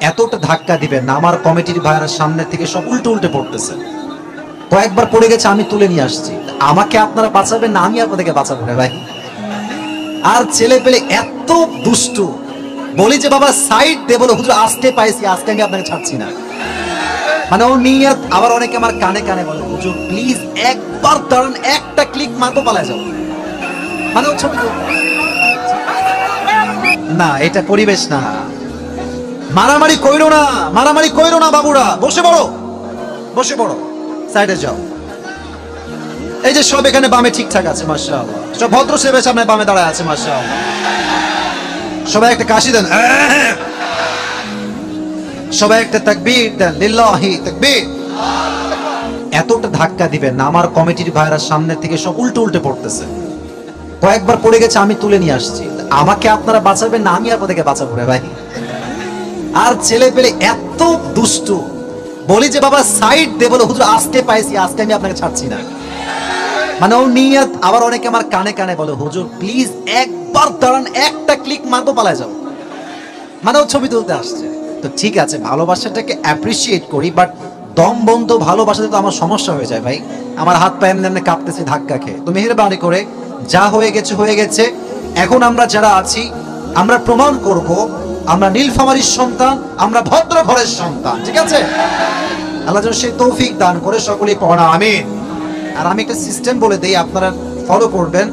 এতটা ধাক্কা দিবেন না, আমার কমিটির ভাইয়েরা সামনে থেকে সব উল্টে উল্টে পড়তেছে। কয়েকবার পড়ে গেছে, আমি তুলে নিয়ে আসছি। আমাকে আপনারা বাঁচাবেন না, আমি আপনাদেরকে বাঁচাবো না ভাই। আর ছেলে পেলে এত দুষ্টু, বলি যে বাবা সাইড দে, বলে হুজুর আজকে পাইছি, আজকে আমি আপনাকে ছাড়ছি না। মানে ও নিয়ত। আবার অনেকে আমার কানে কানে বলে হুজুর প্লিজ একবার দাঁড়ান, একটা ক্লিক মারবো পালায় যাও। মানে ও ছবি না, এটা পরিবেশ না। মারামারি কইরো না, মারামারি কইরো না বাবুরা, বসে পড়ো, বসে পড়ো, সাইডে যাও। এই যে সব এখানে বামে ঠিকঠাক আছে মাশাআল্লাহ, সব ভদ্র সেবে সামনে বামে দাঁড়ায় আছে মাশাআল্লাহ। সবাই একটা কাশি দেন, সবাই একটা তাকবীর দেন, লিল্লাহি তাকবীর। এতটা ধাক্কা দিবেন না, আমার কমিটির ভাইয়েরা সামনে থেকে সব উল্টে উল্টে পড়তেছে। কয়েকবার পড়ে গেছে, আমি তুলে নিয়ে আসছি। আমাকে আপনারা বাঁচাবেন না, আমি আপনাদেরকে বাঁচাবো না ভাই। আর ছেলে পেলে এত দুষ্টু, বলি যে বাবা সাইড দে, বলে হুজুর আজকে পাইছি, আজকে আমি আপনাকে ছাড়ছি না। মানে ও নিয়ত। আবার অনেকে আমার কানে কানে বলে হুজুর প্লিজ একবার দাঁড়ান, একটা ক্লিক মারবো পালায় যাও। মানে ও ছবি তুলতে আসছে। তো ঠিক আছে, ভালোবাসাটাকে অ্যাপ্রিসিয়েট করি, বাট দম বন্ধ ভালোবাসাতে তো আমার সমস্যা হয়ে যায় ভাই। আমার হাত পা এমনি এমনি কাঁপতেছে ধাক্কা খেয়ে। তো মেহেরবানি করে যা হয়ে গেছে হয়ে গেছে। এখন আমরা যারা আছি, আমরা প্রমাণ করব আমরা নীলফামারীর সন্তান, আমরা ভদ্র ঘরের সন্তান। ঠিক আছে, আল্লাহ যেন সেই তৌফিক দান করে, সকলেই পড়া আমিন। আর আমি একটা সিস্টেম বলে দেই, আপনারা ফলো করবেন।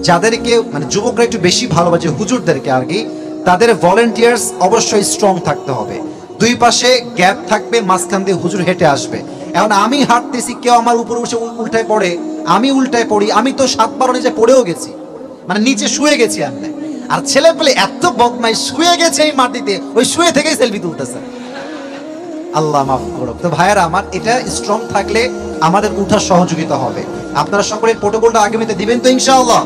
যাদেরকে মানে যুবকরা একটু বেশি ভালোবাসে, হুজুরদেরকে আর কি, তাদের ভলেন্টিয়ার্স অবশ্যই স্ট্রং থাকতে হবে। দুই পাশে গ্যাপ থাকবে, মাঝখান দিয়ে হুজুর হেঁটে আসবে। এখন আমি হাঁটতেছি, কেউ আমার উপরে বসে উল্টায় পড়ে, আমি উল্টায় পড়ি। আমি তো 7 বার নিচে পড়েও গেছি, মানে নিচে শুয়ে গেছি আমি। আর ছেলে পেলে এত বদমাইশ, শুয়ে গেছে এই মাটিতে, ওই শুয়ে থেকেই সেলফি তুলতেছে। আল্লাহ মাফ করুক। তো ভাইয়ারা আমার, এটা স্ট্রং থাকলে আমাদের উঠার সহযোগিতা হবে। আপনারা সকলের প্রোটোকলটা আগামীতে দিবেন তো ইনশাআল্লাহ।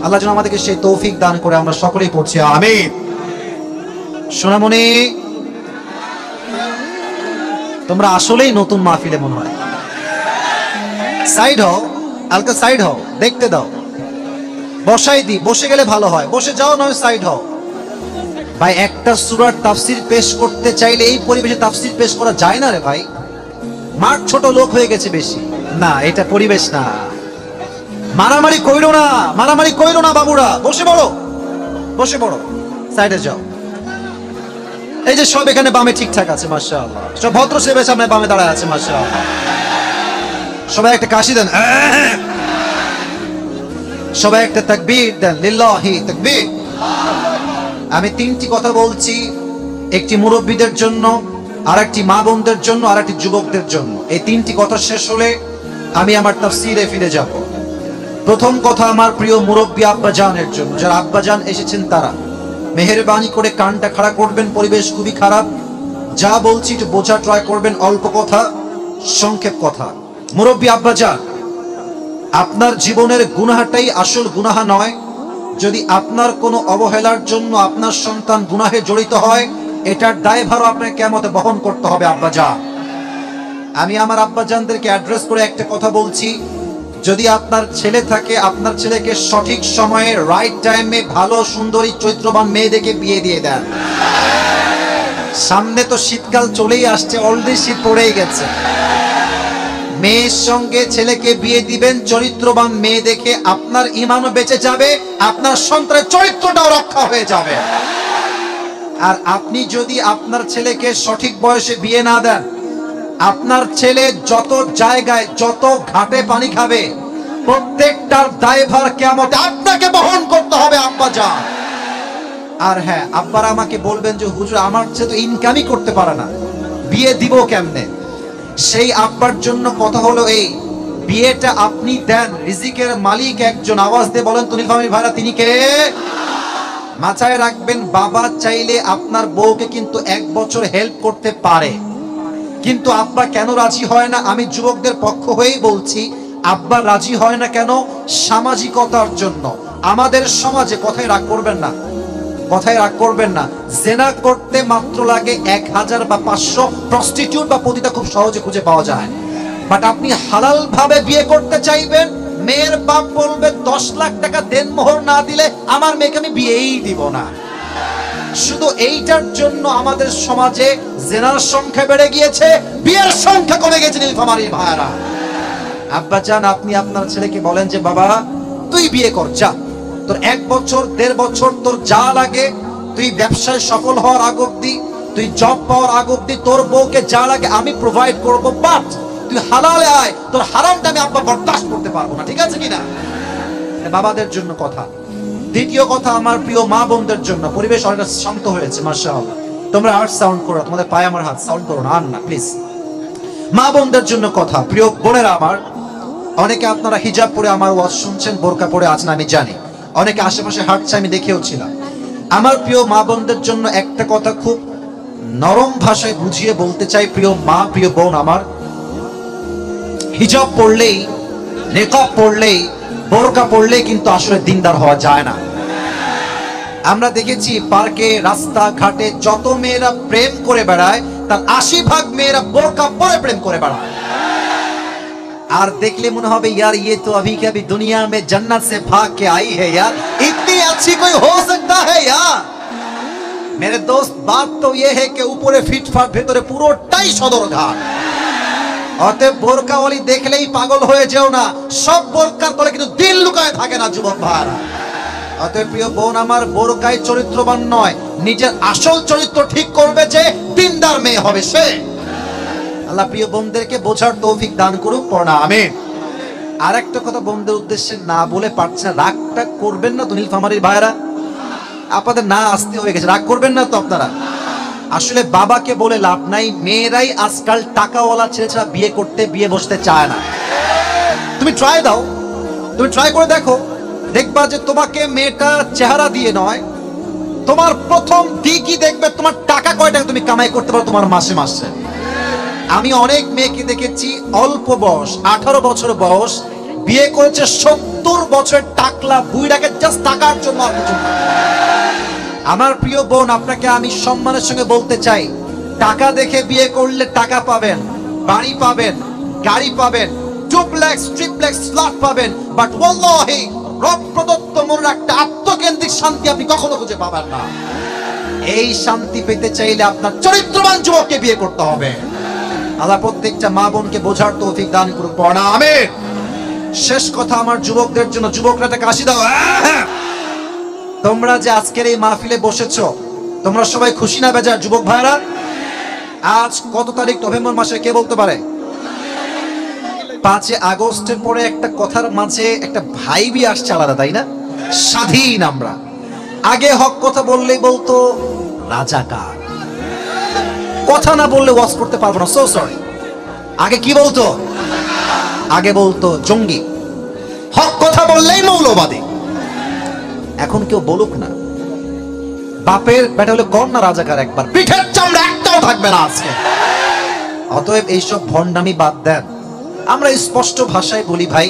আল্লাহ যেন আমাদেরকে সেই তৌফিক দান করে, আমরা সকলেই পড়ছি আমিন। সোনামণি, তোমরা আসলেই নতুন মাহফিলে মনে হয়। সাইড হও, হালকা সাইড হও, দেখতে দাও। বসাই দি, বসে গেলে ভালো হয়, বসে যাও, নয় সাইড হও। ভাই একটা সূরার তাফসীর পেশ করতে চাইলে এই পরিবেশে তাফসীর পেশ করা যায় না রে ভাই। মাঠ ছোট, লোক হয়ে গেছে বেশি। না, এটা পরিবেশ না। মারামারি কইরো না, মারামারি কইরো না বাবুরা, বসে পড়ো, বসে পড়ো, সাইডে যাও। এই যে সব এখানে বামে ঠিকঠাক আছে মাশাআল্লাহ, সব ভদ্র সেবে সামনে বামে দাঁড়ায় আছে মাশাআল্লাহ। সবাই একটা কাশি দেন, সবাই একটা তাকবীর দেন, লিল্লাহি তাকবীর। আমি 3টি কথা বলছি, একটি মুরব্বীদের জন্য, আরেকটি মা বোনদের জন্য, আরেকটি যুবকদের জন্য। এই 3টি কথা শেষ হলে আমি আমার তাফসীরে ফিরে যাব। প্রথম কথা আমার প্রিয় মুরব্বী আব্বাজানের জন্য, যারা আব্বাজান এসেছেন তারা মেহেরবানি করে কানটা খাড়া করবেন। পরিবেশ খুবই খারাপ, যা বলছি একটু বোঝা ট্রাই করবেন, অল্প কথা, সংক্ষেপ কথা। মুরব্বী আব্বাজান, আপনার জীবনের গুনাহটাই আসল গুনাহ নয়। যদি আপনার কোনো অবহেলার জন্য আপনার সন্তান গুনাহে জড়িত হয়, এটার দায়ভারও আপনাকে কিয়ামতে বহন করতে হবে আব্বাজান। আমি আমার আব্বাজানদেরকে অ্যাড্রেস করে একটা কথা বলছি, যদি আপনার ছেলে থাকে, আপনার ছেলেকে সঠিক সময়ে রাইট টাইমে ভালো সুন্দরী চরিত্রবান মেয়ে দেখে বিয়ে দিয়ে দেন। সামনে তো শীতকাল চলেই আসছে, অলরেডি শীত পড়েই গেছে। মেয়ের সঙ্গে ছেলেকে বিয়ে দিবেন চরিত্রবান মেয়ে দেখে, আপনার ঈমানও বেঁচে যাবে, আপনার সন্তানের চরিত্রটাও রক্ষা হয়ে যাবে। আর আপনি যদি আপনার ছেলেকে সঠিক বয়সে বিয়ে না দেন, আপনার ছেলে যত জায়গায় যত ঘাটে পানি খাবে, প্রত্যেকটার দায়ভার কিয়ামতে আপনাকে বহন করতে হবে আব্বাজান। আর হ্যাঁ, আব্বারা আমাকে বলবেন যে হুজুর আমার ছেলে তো ইনকামই করতে পারে না, বিয়ে দিব কেমনে? সেই আব্বার জন্য কথা হলো এই, বিয়েটা আপনি দেন, রিজিকের মালিক একজন। আওয়াজ দিয়ে বলেন তো নীলফামারীর ভাইরা, তিনি কে? মাথায় রাখবেন, বাবা চাইলে আপনার বউকে কিন্তু 1 বছর হেল্প করতে পারে, কিন্তু আব্বা কেন রাজি হয় না? আমি যুবকদের পক্ষ হয়েই বলছি, আব্বা রাজি হয় না কেন? সামাজিকতার জন্য। আমাদের সমাজে, কথায় রাগ করবেন না, কথায় রাগ করবেন না, জেনা করতে মাত্র লাগে 1000 বা 500, প্রস্টিটিউট বা পতিতা খুব সহজে খুঁজে পাওয়া যায়। বাট আপনি হালাল ভাবে বিয়ে করতে চাইবেন, মেয়ের বাপ বলবে 10 লাখ টাকা দেনমোহর না দিলে আমার মেয়েকে আমি বিয়েই দিব না। শুধু এইটার জন্য আমাদের সমাজে জেনার সংখ্যা বেড়ে গিয়েছে, বিয়ের সংখ্যা কমে গেছে। নীলফামারীর ভাইরা, আব্বাজান আপনি আপনার ছেলেকে বলেন যে বাবা তুই বিয়ে কর, যা, তোর 1 বছর 1.5 বছর তোর যা লাগে, তুই ব্যবসায় সফল হওয়ার আগ অব্দি, তুই জব পাওয়ার আগ অব্দি তোর বউকে যা লাগে আমি প্রোভাইড করবো, বাট তুই হালালে আয়, তোর হারামটা আমি আব্বা বরদাস্ত করতে পারবো না। ঠিক আছে কিনা? বাবাদের জন্য কথা। দ্বিতীয় কথা আমার প্রিয় মা বোনদের জন্য। পরিবেশ অনেকটা শান্ত হয়েছে মাশাআল্লাহ। তোমরা আর সাউন্ড করো, তোমাদের পায়ে আমার হাত, সাউন্ড করো না, আর না প্লিজ। মা বোনদের জন্য কথা। প্রিয় বোনেরা আমার, অনেকে আপনারা হিজাব পরে আমার ওয়াজ শুনছেন, বোরকা পরে আছেন আমি জানি, অনেকে আশেপাশে হাঁটছে আমি দেখেও ছিলাম। আমার প্রিয় মা বোনদের জন্য একটা কথা খুব নরম ভাষায় বুঝিয়ে বলতে চাই। প্রিয় মা, প্রিয় বোন আমার, হিজাব পড়লেই, নেকাব পড়লেই, বোরকা পড়লেই কিন্তু আসলে দিনদার হওয়া যায় না। আমরা দেখেছি পার্কে, রাস্তা ঘাটে যত মেয়েরা প্রেম করে বেড়ায় তার 80% মেয়েরা বোরকা পরে প্রেম করে বেড়ায়। আর দেখলে মনে হবে यार ये तो अभी के अभी दुनिया में जन्नत से भाग के आई है यार, इतनी अच्छी कोई हो सकता है यार। मेरे दोस्त, बात तो ये है कि ऊपरे फिटफाट ভেতরে পুরোটাই সদরঘাট। অতএব বোরকাওয়ালি দেখলেই পাগল হয়ে যেও না, সব বোরকার তলে কিন্তু দিল লুকায় থাকে না যুবক ভাইরা। অতএব প্রিয় বোন আমার, বোরকায় চরিত্রবান নয়, নিজের আসল চরিত্র ঠিক করবে যে দিনদার মেয়ে হবে সে। আল্লাহ প্রিয় বোনদেরকে বোঝার তৌফিক দান করুক, পড়া আমিন। আর একটা কথা বোনদের উদ্দেশ্যে না বলে পারছি না, রাগটা করবেন না তো নীলফামারীর ভাইরা? আপনাদের না আসতে হয়ে গেছে, রাগ করবেন না তো আপনারা? আসলে বাবাকে বলে লাভ নাই, মেয়েরাই আজকাল টাকাওয়ালা ছেলে ছাড়া বিয়ে করতে, বিয়ে বসতে চায় না। তুমি ট্রাই দাও, তুমি ট্রাই করে দেখো, দেখবা যে তোমাকে মেয়েটা চেহারা দিয়ে নয়, তোমার প্রথম দিকই দেখবে তোমার টাকা কয় টাকা তুমি কামাই করতে পারো তোমার মাসে মাসে। আমি অনেক মেয়েকে দেখেছি অল্প বয়স, 18 বছর বয়স, বিয়ে করেছে 70 বছরের টাকলা বুইড়াকে জাস্ট টাকার জন্য। আমার প্রিয় বোন, আপনাকে আমি সম্মানের সঙ্গে বলতে চাই, টাকা দেখে বিয়ে করলে টাকা পাবেন, বাড়ি পাবেন, গাড়ি পাবেন, ডুপ্লেক্স ট্রিপ্লেক্স ফ্ল্যাট পাবেন, বাট ওয়াল্লাহি রব প্রদত্ত মনের একটা আত্মকেন্দ্রিক শান্তি আপনি কখনো খুঁজে পাবেন না। এই শান্তি পেতে চাইলে আপনার চরিত্রবান যুবককে বিয়ে করতে হবে। আল্লাহ প্রত্যেকটা মা বোনকে বোঝার তৌফিক দান করুক, পড়া আমিন। শেষ কথা আমার যুবকদের জন্য, যুবকরা একটা কাশি দাও। তোমরা যে আজকের এই মাহফিলে বসেছো, তোমরা সবাই খুশি না বেজার যুবক ভাইরা? আজ কত তারিখ নভেম্বর মাসে কে বলতে পারে? 5 আগস্টের পরে একটা কথার মাঝে একটা ভাইবি আসছে আলাদা, তাই না? স্বাধীন আমরা। আগে হক কথা বললেই বলতো রাজাকার, কথা না বললে ওয়াজ করতে পারবো না, সো সরি। আগে কি বলতো? আগে বলতো জঙ্গি, হক কথা বললেই মৌলবাদী। এখন কেউ বলুক না, বাপের বেটা হলে কর না রাজাকার, একবার পিঠের চামড়া একটাও থাকবে না আজকে। অতএব এইসব ভণ্ডামি বাদ দেন। আমরা স্পষ্ট ভাষায় বলি ভাই,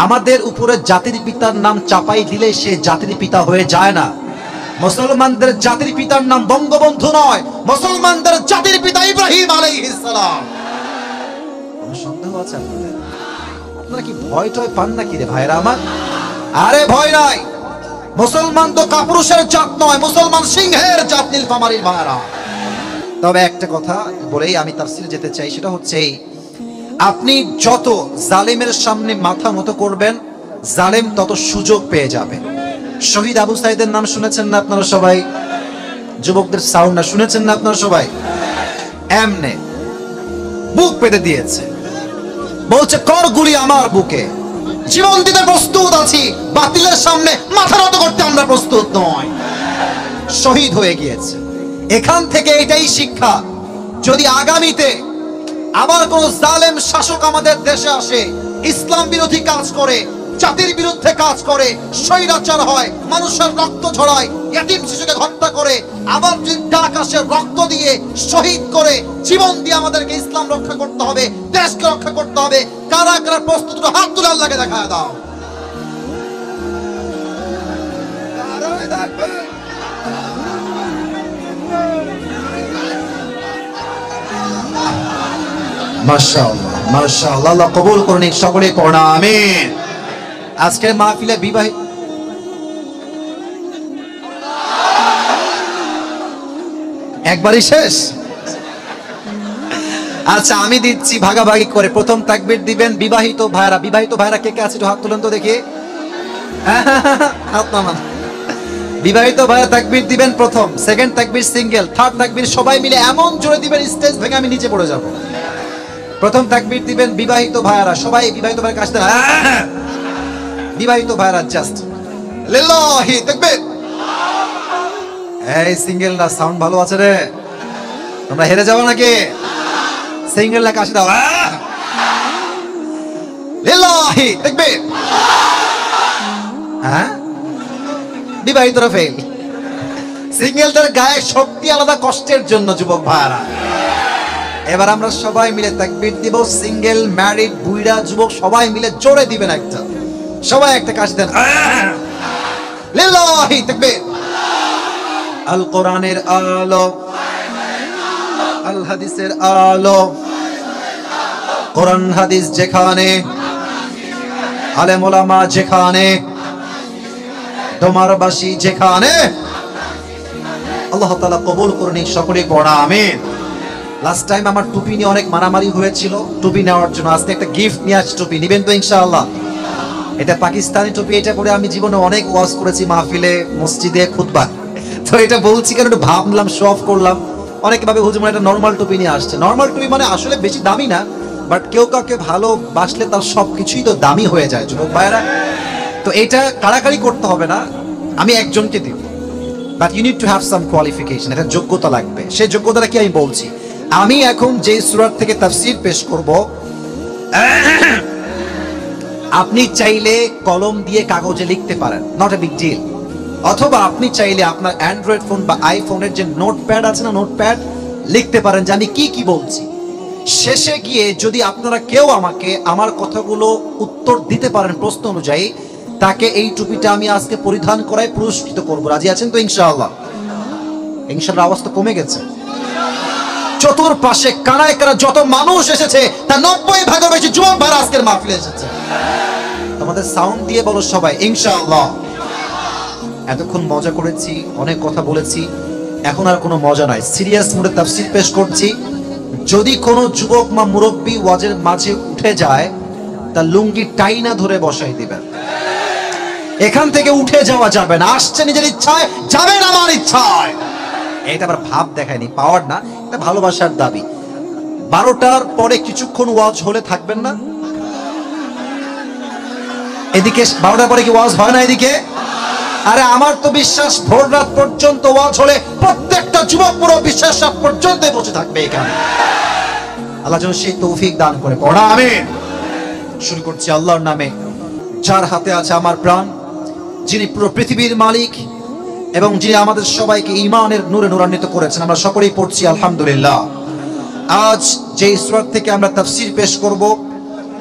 আমাদের উপরে জাতির পিতার নাম চাপাই দিলে সে জাতির পিতা হয়ে যায় না। মুসলমানদের জাতির পিতার নাম বঙ্গবন্ধু নয়, মুসলমানদের জাতির পিতা ইব্রাহিম আলাইহিস সালাম। কোনো সন্দেহ আছে আপনাদের? আপনারা কি ভয় টয় পান নাকি রে ভাইরা আমার? আরে ভয় নাই, মুসলমান তো কাপুরুষের জাত নয়, মুসলমান সিংহের জাত নীলফামারীর ভাইরা। তবে একটা কথা বলেই আমি তাফসীরে যেতে চাই, সেটা হচ্ছে আপনি যত জালেমের সামনে মাথা নত করবেন, জালেম তত সুযোগ পেয়ে যাবে। শহীদ আবু সাইদের নাম শুনেছেন না আপনারা সবাই? যুবকদের সাউন্ড না শুনেছেন না আপনারা সবাই? এমনে বুক পেতে দিয়েছে, বলছে কর গুলি আমার বুকে, জীবন দিতে প্রস্তুত আছি, বাতিলের সামনে মাথা নত করতে আমরা প্রস্তুত নই। শহীদ হয়ে গিয়েছে। এখান থেকে এটাই শিক্ষা, যদি আগামীতে আবার কোন জালেম শাসক আমাদের দেশে আসে, ইসলাম বিরোধী কাজ করে, জাতির বিরুদ্ধে কাজ করে, স্বৈরাচার হয়, মানুষের রক্ত ঝরায়, ইয়াতিম শিশুকে হত্যা করে, আবার যদি ডাক আসে রক্ত দিয়ে শহীদ করে, জীবন দিয়ে আমাদেরকে ইসলাম রক্ষা করতে হবে, দেশকে রক্ষা করতে হবে, কারা কারা প্রস্তুত, হাত তুলে আল্লাহকে দেখা দাও। মাশাআল্লাহ মাশাআল্লাহ, আল্লাহ কবুল করুন সকলে, পড়া আমিন। আজকের মাহফিলে বিবাহিত একবারই শেষ? আচ্ছা আমি দিচ্ছি ভাগাভাগি করে। প্রথম তাকবীর দিবেন বিবাহিত ভাইরা। বিবাহিত ভাইরা কে কে আছে একটু হাত তুলেন তো দেখি। হাত নামান। বিবাহিত ভাইরা তাকবীর দিবেন প্রথম, সেকেন্ড তাকবীর সিঙ্গেল, থার্ড তাকবীর সবাই মিলে এমন জোরে দিবেন স্টেজ ভেঙে আমি নিচে পড়ে যাব। প্রথম তাকবীর দিবেন বিবাহিত ভাইরা, সবাই বিবাহিত ভাইয়ের কাছে বিবাহিত ভাইরা জাস্ট লিল্লাহি তাকবীর। এই সিঙ্গেলরা সাউন্ড ভালো আছে রে, তোমরা হেরে যাও নাকি? সিঙ্গেলরা কাছে দাও লিল্লাহি তাকবীর। হ্যাঁ বিবাহিতরা ফেল, সিঙ্গেলদের গায়ে শক্তি আলাদা কষ্টের জন্য যুবক ভাইরা। এবার আমরা সবাই মিলে তাকবীর দিব। সিঙ্গেল, ম্যারিড, বুইড়া, যুবক সবাই মিলে জোরে দিবেন একটা, সবাই একটা কাজ দেন লিল্লাহি তাকবীর। আল কোরআনের আলো, আল হাদিসের আলো, কোরআন হাদিস যেখানে, আলেম ওলামা যেখানে, তোমারবাসী যেখানে, আল্লাহ তাআলা কবুল করুন সকলেই পড়া আমিন। লাস্ট টাইম আমার টুপি নিয়ে অনেক মারামারি হয়েছিল, টুপি নেওয়ার জন্য আজকে একটা গিফট নিয়ে আসছি। টুপি নিবেন তো ইনশাআল্লাহ? এটা পাকিস্তানি টুপি, এটা পরে আমি জীবনে অনেক ওয়াজ করেছি মাহফিলে, মসজিদে, খুতবা। তো এটা বলছি কারণ একটু ভাবলাম, শো অফ করলাম। অনেকে ভাবে হুজুর এটা নরমাল টুপি নিয়ে আসছে। নরমাল টুপি মানে আসলে বেশি দামি না, বাট কেউ কাউকে ভালোবাসলে তার সবকিছুই তো দামি হয়ে যায় যুবক ভাইরা। তো এটা কাড়াকাড়ি করতে হবে না, আমি একজনকে দিব, but you need to have some qualification, এটা যোগ্যতা লাগবে। সেই যোগ্যতাটা কি আমি বলছি। আমি এখন যে সূরা থেকে তাফসীর পেশ করব, আপনি চাইলে কলম দিয়ে কাগজে লিখতে পারেন, নট এ বিগ ডিল। অথবা আপনি চাইলে আপনার অ্যান্ড্রয়েড ফোন বা আইফোনের যে নোটপ্যাড আছে না, নোটপ্যাড লিখতে পারেন যে আমি কি কি বলছি। শেষে গিয়ে যদি আপনারা কেউ আমাকে আমার কথাগুলো উত্তর দিতে পারেন প্রশ্ন অনুযায়ী, তাকে এই টুপিটা আমি আজকে পরিধান করায় পুরস্কৃত করব। রাজি আছেন তো ইনশাআল্লাহ? ইনশাআল্লাহ আওয়াজ তো কমে গেছে। চতুর্পাশে কানায় কানা যত মানুষ এসেছে তার 90% বেশি যুবক ভাইরা আজকের মাহফিলে এসেছে। তোমাদের সাউন্ড দিয়ে বলো সবাই ইনশাআল্লাহ। এতক্ষণ মজা করেছি, অনেক কথা বলেছি, এখন আর কোনো মজা নাই। সিরিয়াস মুডে তাফসীর পেশ করছি। যদি কোনো যুবক বা মুরব্বী ওয়াজের মাঝে উঠে যায়, তার লুঙ্গি টাইনা ধরে বসাই দিবেন। এখান থেকে উঠে যাওয়া যাবে না। আসছে নিজের ইচ্ছায়, যাবেন আমার ইচ্ছায়। এটা আবার ভাব দেখায়নি, পাওয়ার না, এটা ভালোবাসার দাবি। 12টার পরে কিছুক্ষণ ওয়াজ হলে থাকবেন না এদিকে? 12টার পরে কি ওয়াজ হয় না এদিকে? আরে আমার তো বিশ্বাস ভোর রাত পর্যন্ত ওয়াজ হলে প্রত্যেকটা যুবক পুরো বিশ্বাস রাত পর্যন্ত বসে থাকবে এখানে। আল্লাহ যেন সেই তৌফিক দান করে। পড়া আমিন। শুরু করছি আল্লাহর নামে, যার হাতে আছে আমার প্রাণ, যিনি পুরো পৃথিবীর মালিক এবং যিনি আমাদের সবাইকে ঈমানের নূরে নূরান্বিত করেছেন। আমরা সকলেই পড়ছি আলহামদুলিল্লাহ। আজ যে সূরা থেকে আমরা তাফসীর পেশ করব,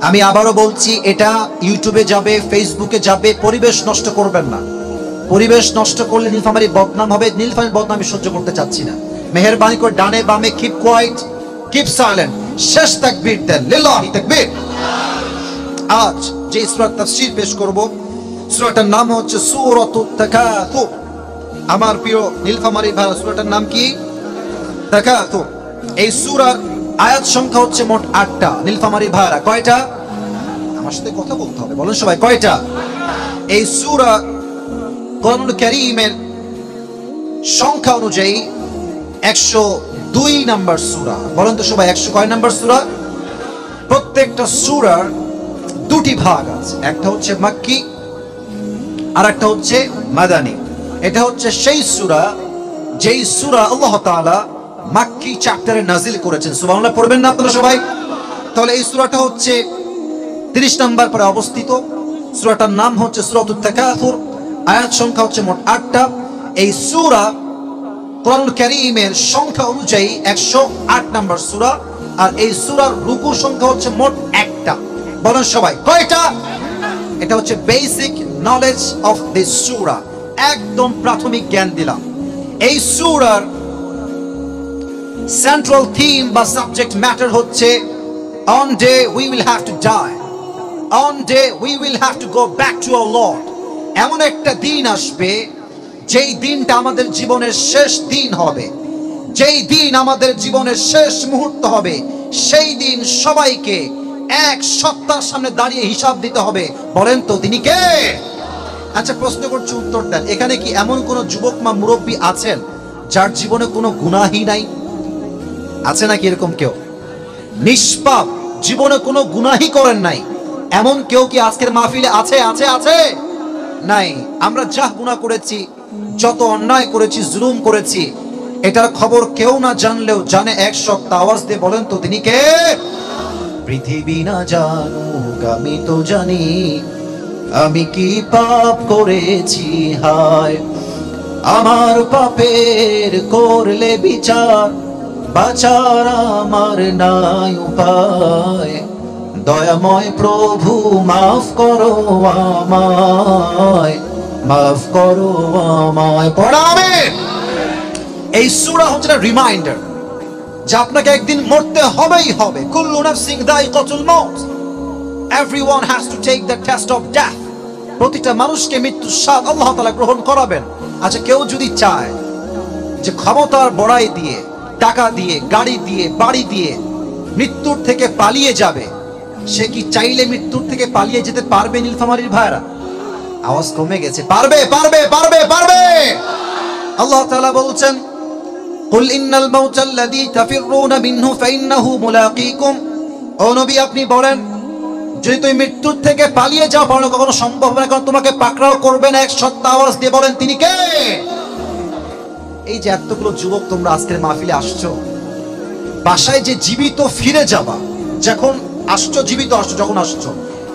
আমি আবারও বলছি, এটা ইউটিউবে যাবে, ফেসবুকে যাবে, পরিবেশ নষ্ট করবেন না। পরিবেশ নষ্ট করলে নীলফামারী বদনাম হবে। নীলফামারীর বদনাম আমি সহ্য করতে চাচ্ছি না। মেহেরবানি করে ডানে বামে কিপ কোয়াইট, কিপ সাইলেন্ট। শেষ তাকবীর দেন লিল্লাহি তাকবীর। আজ যে সূরা তাফসীর পেশ করব, সূরাটার নাম হচ্ছে সূরাতুত তাকাসুর। আমার প্রিয় নীলফামারী ভাই, সূরাটার নাম কি? তাকাসুর। এই সূরার আয়াত সংখ্যা হচ্ছে মোট 8টা। নীলফামারী ভাইরা কয়টা? আমার সাথে কথা বলতে হবে, বলেন সবাই কয়টা? এই সূরা কোরআনুল কারীমের সংখ্যা অনুযায়ী 102 নাম্বার সূরা। বলেন তো সবাই 100 কয় নাম্বার সূরা? প্রত্যেকটা সূরার দুটি ভাগ আছে, একটা হচ্ছে মাক্কি আর একটা হচ্ছে মাদানী। এটা হচ্ছে সেই সূরা যেই সূরা আল্লাহ তাআলা মাক্কি চ্যাপ্টারে নাজিল করেছেন। সুবহানাল্লাহ পড়বেন না আপনারা সবাই? তাহলে এই সূরাটা হচ্ছে 30 নাম্বার পরে অবস্থিত। সূরাটার নাম হচ্ছে সূরাতুত তাকাসুর। আয়াত সংখ্যা হচ্ছে মোট 8টা। এই সূরা কোরআনুল কারীমের সংখ্যা অনুযায়ী 108 নাম্বার সূরা, আর এই সূরার রুকু সংখ্যা হচ্ছে মোট 1টা। বলেন সবাই কয়টা? এটা হচ্ছে বেসিক নলেজ অফ দিস সূরা, একদম প্রাথমিক জ্ঞান দিলাম। এই সূরার সেন্ট্রাল থিম বা সাবজেক্ট ম্যাটার হচ্ছে on day we will have to die, on day we will have to go back to our Lord। এমন একটা দিন আসবে যেই দিনটা আমাদের জীবনের শেষ দিন হবে, যেই দিন আমাদের জীবনের শেষ মুহূর্ত হবে, সেই দিন সবাইকে এক সত্তার সামনে দাঁড়িয়ে হিসাব দিতে হবে। বলেন তো তিনি কে? আচ্ছা, প্রশ্ন করছি, উত্তর দেন। এখানে কি এমন কোন যুবক মা মুরব্বী আছেন যার জীবনে কোনো গুনাহই নাই? আছে নাকি এরকম কেউ? নিষ্পাপ, জীবনে কোনো গুনাহই করেন নাই, এমন কেউ কি আজকের মাহফিলে আছে? আছে আছে নাই। আমরা যা গুনাহ করেছি, যত অন্যায় করেছি, জুলুম করেছি, এটার খবর কেউ না জানলেও জানে এক সত্তা। আওয়াজ দিয়ে বলেন তো তিনি কে? পৃথিবী না জানুক, আমি তো জানি আমি কি পাপ করেছি। হায় আমার পাপের করলে বিচার, বাঁচার আমার নাই উপায়। দয়াময় প্রভু মাফ করো আমায়, মাফ করো আমায়। পড়া আমিন। এই সূরা হচ্ছে রিমাইন্ডার যে আপনাকে একদিন মরতে হবেই হবে। কুল্লু নাফসিন যায়িকাতুল মাউত, everyone has to take the test of death. প্রতিটা মানুষকে মৃত্যুর স্বাদ আল্লাহ তাআলা গ্রহণ করাবেন। আচ্ছা, কেউ যদি চায় যে ক্ষমতার বড়াই দিয়ে, টাকা দিয়ে, গাড়ি দিয়ে, বাড়ি দিয়ে মৃত্যুর থেকে পালিয়ে যাবে, সে কি চাইলে মৃত্যুর থেকে পালিয়ে যেতে পারবে? নীলফামারীর ভাইরা, আওয়াজ কমে গেছে। পারবে, পারবে, পারবে, পারবে। আল্লাহ তাআলা বলছেন, কুল ইন্নাল মাউতাল্লাযী তাফিররুনা মিনহু ফাইন্নাহু মুলাকীকুম। ও নবী, আপনি বলেন, যদি তুমি মৃত্যুর থেকে পালিয়ে যাও, পালানো কখনো সম্ভব না, কারণ তোমাকে পাকড়াও করবে না এক সত্তা। আওয়াজ দিয়ে বলেন তিনি কে? এই যে এতগুলো যুবক তোমরা আজকের মাহফিলে আসছো, বাসায় যে জীবিত ফিরে যাবা, যখন আসছো জীবিত আসছো, যখন আসছো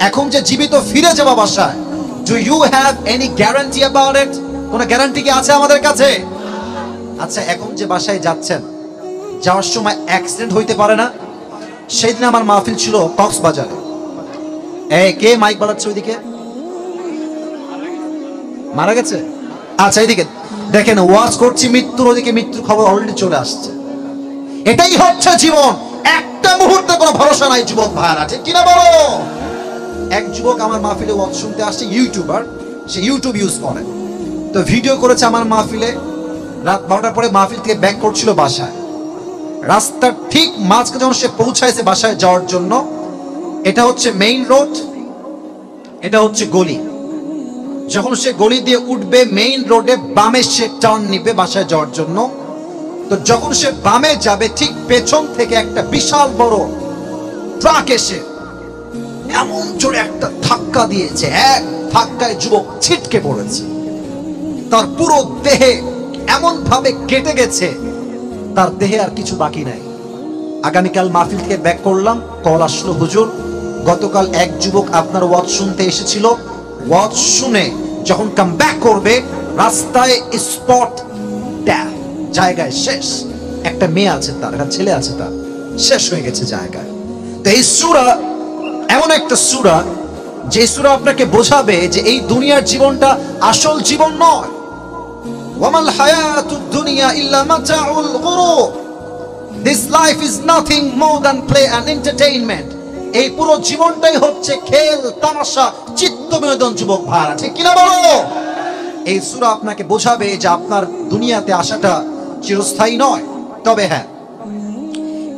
এখন যে জীবিত ফিরে যাবা বাসায়, do you have any guarantee about it? কোনো গ্যারান্টি কি আছে আমাদের কাছে? আচ্ছা, এখন যে বাসায় যাচ্ছেন, যাওয়ার সময় অ্যাক্সিডেন্ট হইতে পারে না? সেই দিন আমার মাহফিল ছিল কক্সবাজারে। কে মাইক বাজাচ্ছে ওইদিকে? মারা গেছে? আচ্ছা, এইদিকে দেখেন, ওয়াজ করছি মৃত্যুর, ওদিকে মৃত্যুর খবর অলরেডি চলে আসছে। এটাই হচ্ছে জীবন। একটা মুহূর্তে কোনো ভরসা নাই যুবক ভাইরা, ঠিক কিনা বলো? এক যুবক আমার মাহফিলে ওয়াজ শুনতে আসছে, ইউটিউবার, সে ইউটিউব ইউজ করে, তো ভিডিও করেছে আমার মাহফিলে। রাত 12টার পরে মাহফিল থেকে ব্যাক করছিল বাসায়। রাস্তার ঠিক মাঝখানে যখন সে পৌঁছাইছে বাসায় যাওয়ার জন্য, এটা হচ্ছে মেইন রোড, এটা হচ্ছে গলি। যখন সে গলি দিয়ে উঠবে, মেইন রোডে বামে সে টার্ন নিবে বাসায় যাওয়ার জন্য। তো যখন সে বামে যাবে, ঠিক পেছন থেকে একটা বিশাল বড় ট্রাক এসে এমন জোরে একটা ধাক্কা দিয়েছে, এক ধাক্কায় যুবক ছিটকে পড়েছে। তার পুরো দেহে এমন ভাবে কেটে গেছে, তার দেহে আর কিছু বাকি নাই। আগামীকাল মাহফিল থেকে ব্যাক করলাম, কল আসলো, হুজুর গতকাল এক যুবক আপনার ওয়াজ শুনতে এসেছিল, ওয়াজ শুনে যখন কাম ব্যাক করবে, রাস্তায় স্পট ডেথ, জায়গায় শেষ। একটা মেয়ে আছে তার, একটা ছেলে আছে তার, শেষ হয়ে গেছে জায়গায়। তো এই সূরা এমন একটা সূরা, যে সূরা আপনাকে বোঝাবে যে এই দুনিয়ার জীবনটা আসল জীবন নয়। ওয়ামাল হায়াতুদ দুনিয়া ইল্লা মাতাউল গুরুর। This life is nothing more than play and entertainment. এই পুরো জীবনটাই হচ্ছে খেল, তামাশা, চিত্ত বিনোদন। যুবক ভাইরা, ঠিক কিনা বলো? এই সূরা আপনাকে বোঝাবে যে আপনার দুনিয়াতে আসাটা চিরস্থায়ী নয়। তবে হ্যাঁ,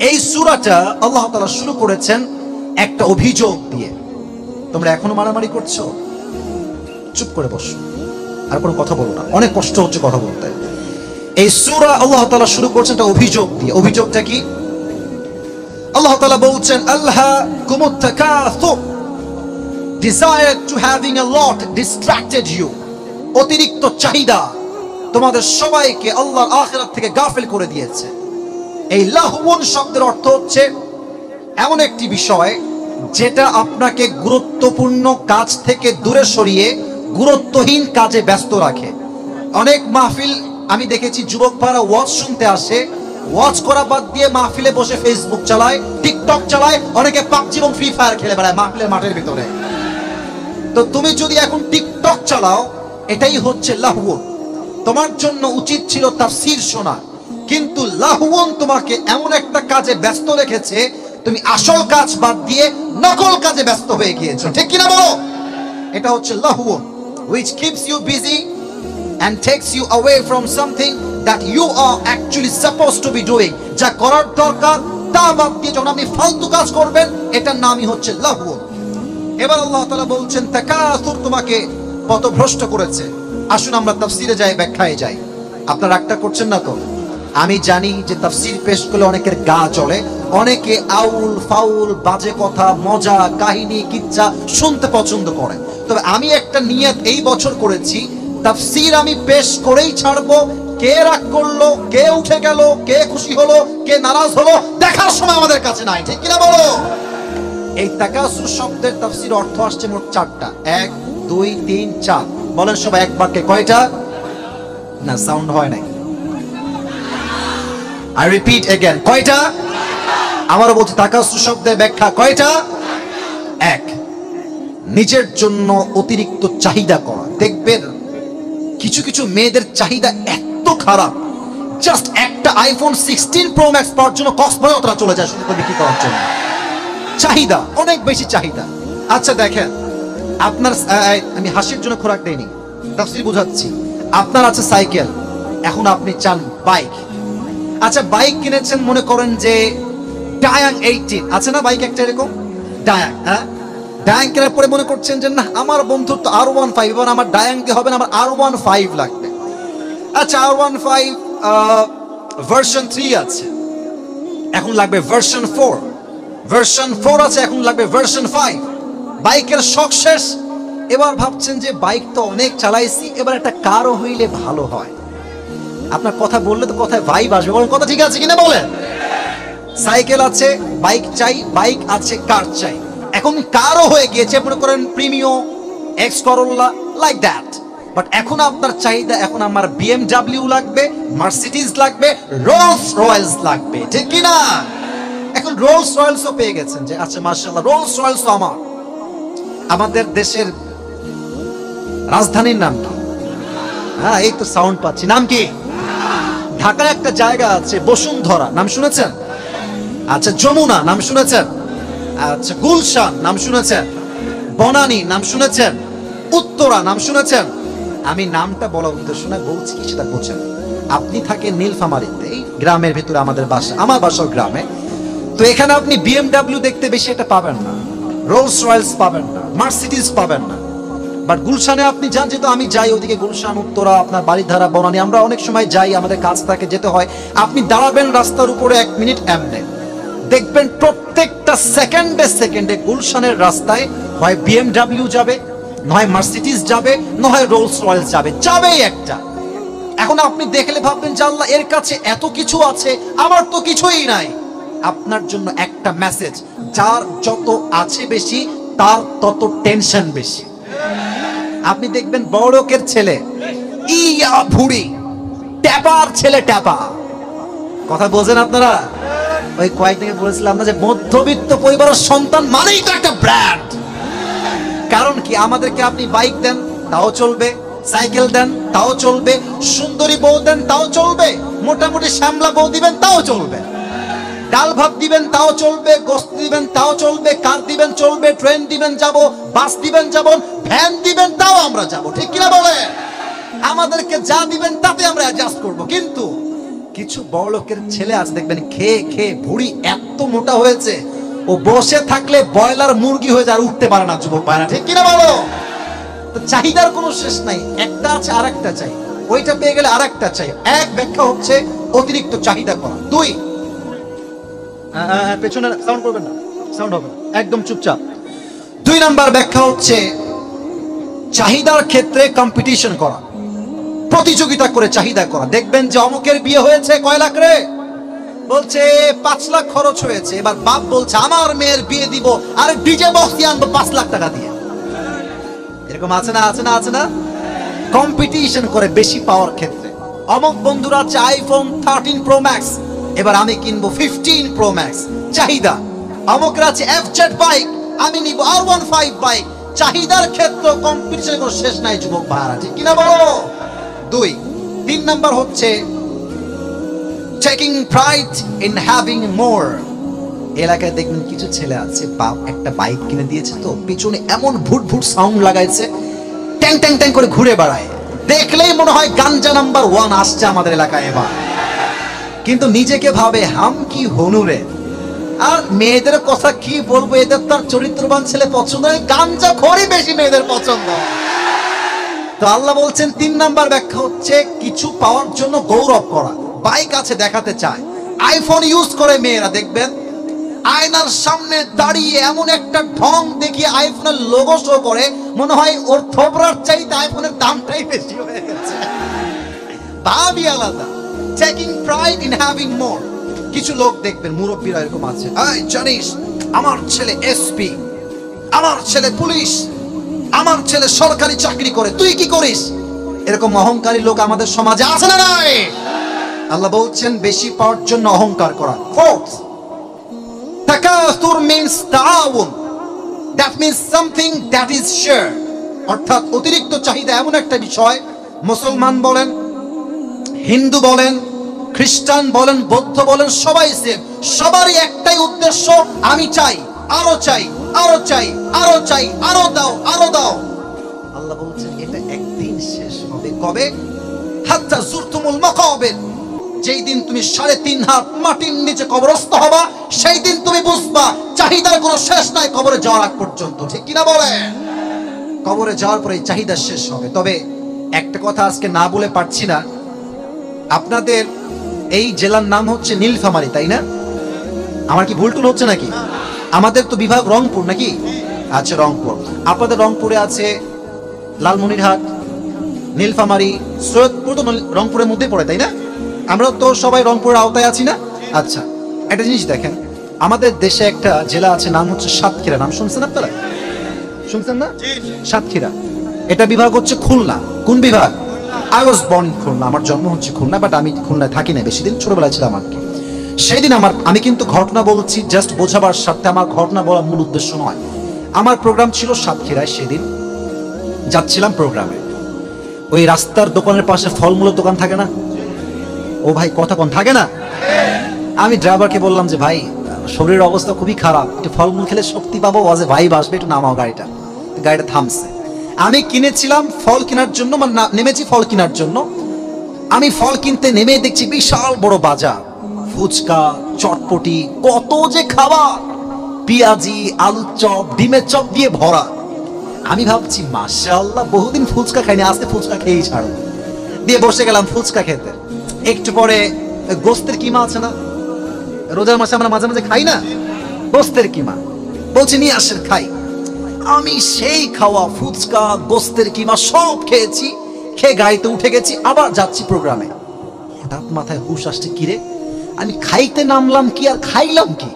এই সূরাটা আল্লাহ তাআলা শুরু করেছেন একটা অভিযোগ দিয়ে। তোমরা এখনো মারামারি করছো? চুপ করে বসো, আর কোনো কথা বলো না, অনেক কষ্ট হচ্ছে কথা বলতে। এই সূরা আল্লাহ তাআলা শুরু করেছেন একটা অভিযোগ দিয়ে। অভিযোগটা কি? আল্লাহ তাআলা বলছেন, আলহাকুমুত তাকাসুর, desire to having a lot distracted you। অতিরিক্ত চাহিদা তোমাদের সবাইকে আল্লাহর আখিরাত থেকে গাফিল করে দিয়েছে। এই লাহওয়ান শব্দের অর্থ হচ্ছে এমন একটি বিষয় যেটা আপনাকে গুরুত্বপূর্ণ কাজ থেকে দূরে সরিয়ে গুরুত্বহীন কাজে ব্যস্ত রাখে। অনেক মাহফিল আমি দেখেছি, যুবক ভাইরা ওয়াজ শুনতে আসে, ওয়াজ করা বাদ দিয়ে মাহফিলে বসে ফেসবুক চালায়, টিকটক চালায়, অনেকে পাবজি এবং ফ্রি ফায়ার খেলে বেড়ায় মাহফিলের মাঠের ভিতরে। তো তুমি যদি এখন টিকটক চালাও, এটাই হচ্ছে লাহওয়ান। তোমার জন্য উচিত ছিল তাফসীর শোনা, কিন্তু লাহওয়ান তোমাকে এমন একটা কাজে ব্যস্ত রেখেছে, তুমি আসল কাজ বাদ দিয়ে নকল কাজে ব্যস্ত হয়ে গিয়েছো, ঠিক কিনা বলো? এটা হচ্ছে লাহওয়ান, which keeps you busy and takes you away from something that you are actually supposed to be doing, যা করার দরকার তা বাদ দিয়ে যখন আপনি ফালতু কাজ করবেন, এটার নামই হচ্ছে লাহু। এবার আল্লাহ তাআলা বলছেন তাকাসুর তোমাকে পথভ্রষ্ট করেছে। আসুন আমরা তাফসিরে যাই, ব্যাখ্যায় যাই। আপনারা রাগটা করছেন না তো? আমি জানি যে তাফসির পেশ করলে অনেকের গা জ্বলে, অনেকে আউল ফাউল বাজে কথা, মজা কাহিনী কিচ্ছা শুনতে পছন্দ করে। তবে আমি একটা নিয়ত এই বছর করেছি, তাফসির আমি পেশ করেই ছাড়বো। কে রাগ করলো, কে উঠে গেল, কে খুশি হলো, কে নারাজ হলো, দেখার সময় আমাদের কাছে নাই, ঠিক কিনা বলো? এই তাকাসুর শব্দের তাফসির অর্থ আসছে মোট 4টা। 1 2 3 4। বলেন সবাই এক বাক্যে কয়টা? না, সাউন্ড হয় নাই। I repeat again, কয়টা? আমারও বলছি তাকাসুর শব্দের ব্যাখ্যা কয়টা? 1, নিজের জন্য অতিরিক্ত চাহিদা করা। দেখবেন কিছু কিছু মেয়েদের চাহিদা এত খারাপ, জাস্ট একটা আইফোন 16 প্রো ম্যাক্স পাওয়ার জন্য কক্সবাজার ওরা চলে যায় শুধু বিক্রি করার জন্য। চাহিদা, অনেক বেশি চাহিদা। আচ্ছা দেখেন, আপনার আমি হাসির জন্য খোরাক দেইনি, তাফসীর বুঝাচ্ছি। আপনার আছে সাইকেল, এখন আপনি চান বাইক। আচ্ছা বাইক কিনেছেন, মনে করেন যে ডায়াং 18 আছে না বাইক একটা এরকম ডায়াং, হ্যাঁ ডায়াং কেনার পরে মনে করছেন যে না আমার বন্ধুর তো R15, এবার আমার ডায়াং দিয়ে হবে না, আমার R15 লাগবে। আচ্ছা R15 ভার্সন 3 আছে, এখন লাগবে ভার্সন 4, ভার্সন 4 আছে, এখন লাগবে ভার্সন 5। বাইকের শখ শেষ, এবার ভাবছেন যে বাইক তো অনেক চালাইছি, এবার একটা কারও হইলে ভালো হয়। আপনার কথা বললে তো কথায় ভাইব আসবে, বলেন কথা ঠিক আছে কিনা বলেন? সাইকেল আছে, বাইক চাই, বাইক আছে, কার চাই। এখন কারও হয়ে গিয়েছে, মনে করেন Premio, X Corolla, like that. But এখন আপনার চাহিদা, এখন আমার BMW লাগবে, মার্সিডিজ লাগবে, রোলস রয়েলস লাগবে, ঠিক কিনা? এখন রোলস রয়েলসও পেয়ে গেছেন যে আচ্ছা মাশাআল্লাহ রোলস রয়েলস তো আমার। আমাদের দেশের রাজধানীর নাম কি? হ্যাঁ এই তো সাউন্ড পাচ্ছি, নাম কি? ঢাকার একটা জায়গা আছে বসুন্ধরা, নাম শুনেছেন? আচ্ছা যমুনা নাম শুনেছেন? আচ্ছা গুলশান নাম শুনেছেন? বনানী নাম শুনেছেন? উত্তরা নাম শুনেছেন? আমি নামটা বলা উদ্দেশ্য না, বলছি কি সেটা বোঝেন। আপনি থাকেন নীলফামারীতে, এই গ্রামের ভেতরে আমাদের বাসা, আমার বাসার গ্রামে। তো এখানে আপনি BMW দেখতে বেশি এটা পাবেন না, রোলস রয়েলস পাবেন না, মার্সিডিজ পাবেন না। বাট গুলশানে আপনি যান, যেহেতু আমি যাই ওদিকে গুলশান, উত্তরা, আপনার বাড়িধারা, বনানী, আমরা অনেক সময় যাই, আমাদের কাজ থাকে, যেতে হয়। আপনি দাঁড়াবেন রাস্তার উপরে 1 মিনিট এমনে, দেখবেন প্রত্যেকটা সেকেন্ডে সেকেন্ডে গুলশানের রাস্তায় হয় BMW যাবে, নয় মার্সিডিজ যাবে, নয় রোলস রয়েলস যাবে, যাবেই একটা। এখন আপনি দেখলে ভাববেন যে আল্লাহ এর কাছে এত কিছু আছে, আমার তো কিছুই নাই। আপনার জন্য একটা মেসেজ, যার যত আছে বেশি তার তত টেনশন বেশি। আপনি দেখবেন বড় লোকের ছেলে ইয়া ভুড়ি, ট্যাপার ছেলে ট্যাপা। কথা বোঝেন আপনারা? ওই কয়েকদিন বলেছিলাম না যে মধ্যবিত্ত পরিবারের সন্তান মানেই তো একটা ব্র্যান্ড। কারণ কি, আমাদেরকে আপনি বাইক দেন তাও চলবে, সাইকেল দেন তাও চলবে, সুন্দরী বউ দেন তাও চলবে, মোটামুটি শ্যামলা বউ দিবেন তাও চলবে, ডাল ভাত দিবেন তাও চলবে, গোস্ত দিবেন তাও চলবে, কার দিবেন চলবে, ট্রেন দিবেন যাব, বাস দিবেন যাব, ভ্যান দিবেন তাও আমরা যাব, ঠিক কিনা বলে? আমাদেরকে যা দিবেন তাতে আমরা অ্যাডজাস্ট করব। কিন্তু কিছু বড় লোকের ছেলে আছে দেখবেন খেয়ে খেয়ে ভুঁড়ি এত মোটা হয়েছে, ও বসে থাকলে ব্রয়লার মুরগি হয়ে যায়, উঠতে পারে না যুবক ভাইরা, ঠিক কিনা বলো? তো চাহিদার কোনো শেষ নাই, একটা আছে আরেকটা চাই, ওইটা পেয়ে গেলে আরেকটা চাই। এক ব্যাখ্যা হচ্ছে অতিরিক্ত চাহিদা করা। 2, পেছনে সাউন্ড করবেন না, সাউন্ড হবে না, একদম চুপচাপ। 2 নাম্বার ব্যাখ্যা হচ্ছে চাহিদার ক্ষেত্রে কম্পিটিশন করা, প্রতিযোগিতা করে চাহিদা করা। দেখবেন যে অমুকের বিয়ে হয়েছে কয় লাখ রে, বলছে 5 লাখ খরচ হয়েছে, এবার বাপ বলছে আমার মেয়ের বিয়ে দিব, আর ডিজে বক্স দিয়ে আনবো 5 লাখ টাকা দিয়ে। এরকম আছে না, আছে না, আছে না? কম্পিটিশন করে বেশি পাওয়ার ক্ষেত্রে। অমুক বন্ধুরা আছে আইফোন 13 প্রো ম্যাক্স, এবার আমি কিনবো 15 প্রো ম্যাক্স, চাহিদা। অমুকরা আছে FZ বাইক, আমি নিব R15 বাইক। চাহিদার ক্ষেত্রে কম্পিটিশনের কোনো শেষ নাই যুবক ভাইরা, ঠিক কিনা বলো? 2, 3 নাম্বার হচ্ছে taking pride in having more। এলাকায় দেখবেন কিছু ছেলে আছে, বাপ একটা বাইক কিনে দিয়েছে, তো পিছনে এমন ভুট ভুট সাউন্ড লাগাইছে, ট্যাং ট্যাং ট্যাং করে ঘুরে বেড়ায়, দেখলেই মনে হয় গাঞ্জা নাম্বার 1 আসছে আমাদের এলাকায় এবার। কিন্তু নিজেকে ভাবে হাম কি হনুরে। আর মেয়েদের কথা কি বলবো, এদের তার চরিত্রবান ছেলে পছন্দ হয়, গাঞ্জা খোরই বেশি মেয়েদের পছন্দ। তো আল্লাহ বলছেন 3 নাম্বার ব্যাখ্যা হচ্ছে কিছু পাওয়ার জন্য গৌরব করা। বাইক আছে দেখাতে চায়, আইফোন ইউজ করে মেয়েরা, দেখবেন আয়নার সামনে দাঁড়িয়ে এমন একটা ঢং দেখিয়ে আইফোনের লোগো শো করে, মনে হয় ওর থোবরার চাইতে আইফোনের দামটাই বেশি হয়ে গেছে। ভাবি আলাদা, টেকিং প্রাইড ইন হ্যাভিং মোর। কিছু লোক দেখবেন মুরব্বীরা এরকম আছে, এই জানিস আমার ছেলে এসপি, আমার ছেলে পুলিশ, আমার ছেলে সরকারি চাকরি করে, তুই কি করিস? এরকম অহংকারী লোক আমাদের সমাজে আছে না নাই? আল্লাহ বলছেন বেশি পাওয়ার জন্য অহংকার করা। ফোর্থ, তাকাসুর মিন্স তাআউন, that means something that is share. অর্থাৎ অতিরিক্ত চাহিদা এমন একটা বিষয়, মুসলমান বলেন, হিন্দু বলেন, খ্রিস্টান বলেন, বৌদ্ধ বলেন, সবাই সেম, সবারই একটাই উদ্দেশ্য, আমি চাই, আরো চাই, আরো চাই, আরো চাই, আরো দাও, আরো দাও। আল্লাহ বলছেন এটা একদিন শেষ হবে। কবে? হাত্তা জুরতুমুল মাকাবির, যেই দিন তুমি 3.5 হাত মাটির নিচে কবরস্থ হবা, সেই দিন তুমি বুঝবা চাহিদার কোনো শেষ নাই কবরে যাওয়ার আগ পর্যন্ত। ঠিক কিনা বলেন? কবরে যাওয়ার পরে চাহিদা শেষ হবে। তবে একটা কথা আজকে না বলে পারছি না, আপনাদের এই জেলার নাম হচ্ছে নীলফামারী, তাই না? আমার কি ভুল টুল হচ্ছে নাকি? আমাদের তো বিভাগ রংপুর নাকি? আচ্ছা, রংপুর। আপনাদের রংপুরে আছে লালমনিরহাট, নীলফামারী, সৈয়দপুর তো রংপুরের মধ্যেই পড়ে, তাই না? আমরা তো সবাই রংপুরের আওতায় আছি না? আচ্ছা, একটা জিনিস দেখেন, আমাদের দেশে একটা জেলা আছে, নাম হচ্ছে সাতক্ষীরা। নাম শুনছেন আপনারা? শুনছেন না? সাতক্ষীরা। এটা বিভাগ হচ্ছে খুলনা। কোন বিভাগ? I was born in Khulna, আমার জন্ম হচ্ছে খুলনা, বাট আমি খুলনায় থাকি না বেশি দিন, ছোটবেলায় ছিলাম আর কি। সেই দিন আমি কিন্তু ঘটনা বলছি জাস্ট বোঝাবার স্বার্থে, আমার ঘটনা বলার মূল উদ্দেশ্য নয়। আমার প্রোগ্রাম ছিল সাতক্ষীরায়, সেদিন যাচ্ছিলাম প্রোগ্রামে, ওই রাস্তার দোকানের পাশে ফলমূলের দোকান থাকে না? ও ভাই কথা কোন থাকে না? আমি ড্রাইভারকে বললাম যে ভাই শরীরের অবস্থা খুবই খারাপ, একটু ফলমূল খেলে শক্তি পাবো, ওয়াজে ভাই আসবে, একটু নামাও গাড়িটা। গাড়িটা থামছে, আমি কিনেছিলাম ফল কেনার জন্য, মানে নেমেছি ফল কেনার জন্য। আমি ফল কিনতে নেমে দেখছি বিশাল বড় বাজার, ফুচকা, চটপটি, কত যে খাবার, পেঁয়াজি, আলুর চপ, ডিমের চপ দিয়ে ভরা। আমি ভাবছি মাশাআল্লাহ, বহুদিন ফুচকা খাইনি, আজকে ফুচকা খেয়েই ছাড়ো, দিয়ে বসে গেলাম ফুচকা খেতে। একটু পরে গোস্তের কিমা আছে না, রোজার মাসে আমরা মাঝে মাঝে খাই না গোস্তের কিমা, বলছি নিয়ে আসেন খাই। আমি সেই খাওয়া ফুচকা, গোস্তের কিমা সব খেয়েছি, খেয়ে গাড়িতে উঠে গেছি, আবার যাচ্ছি প্রোগ্রামে। হঠাৎ মাথায় হুশ আসছে, কিরে আমি খাইতে নামলাম কি আর খাইলাম কি?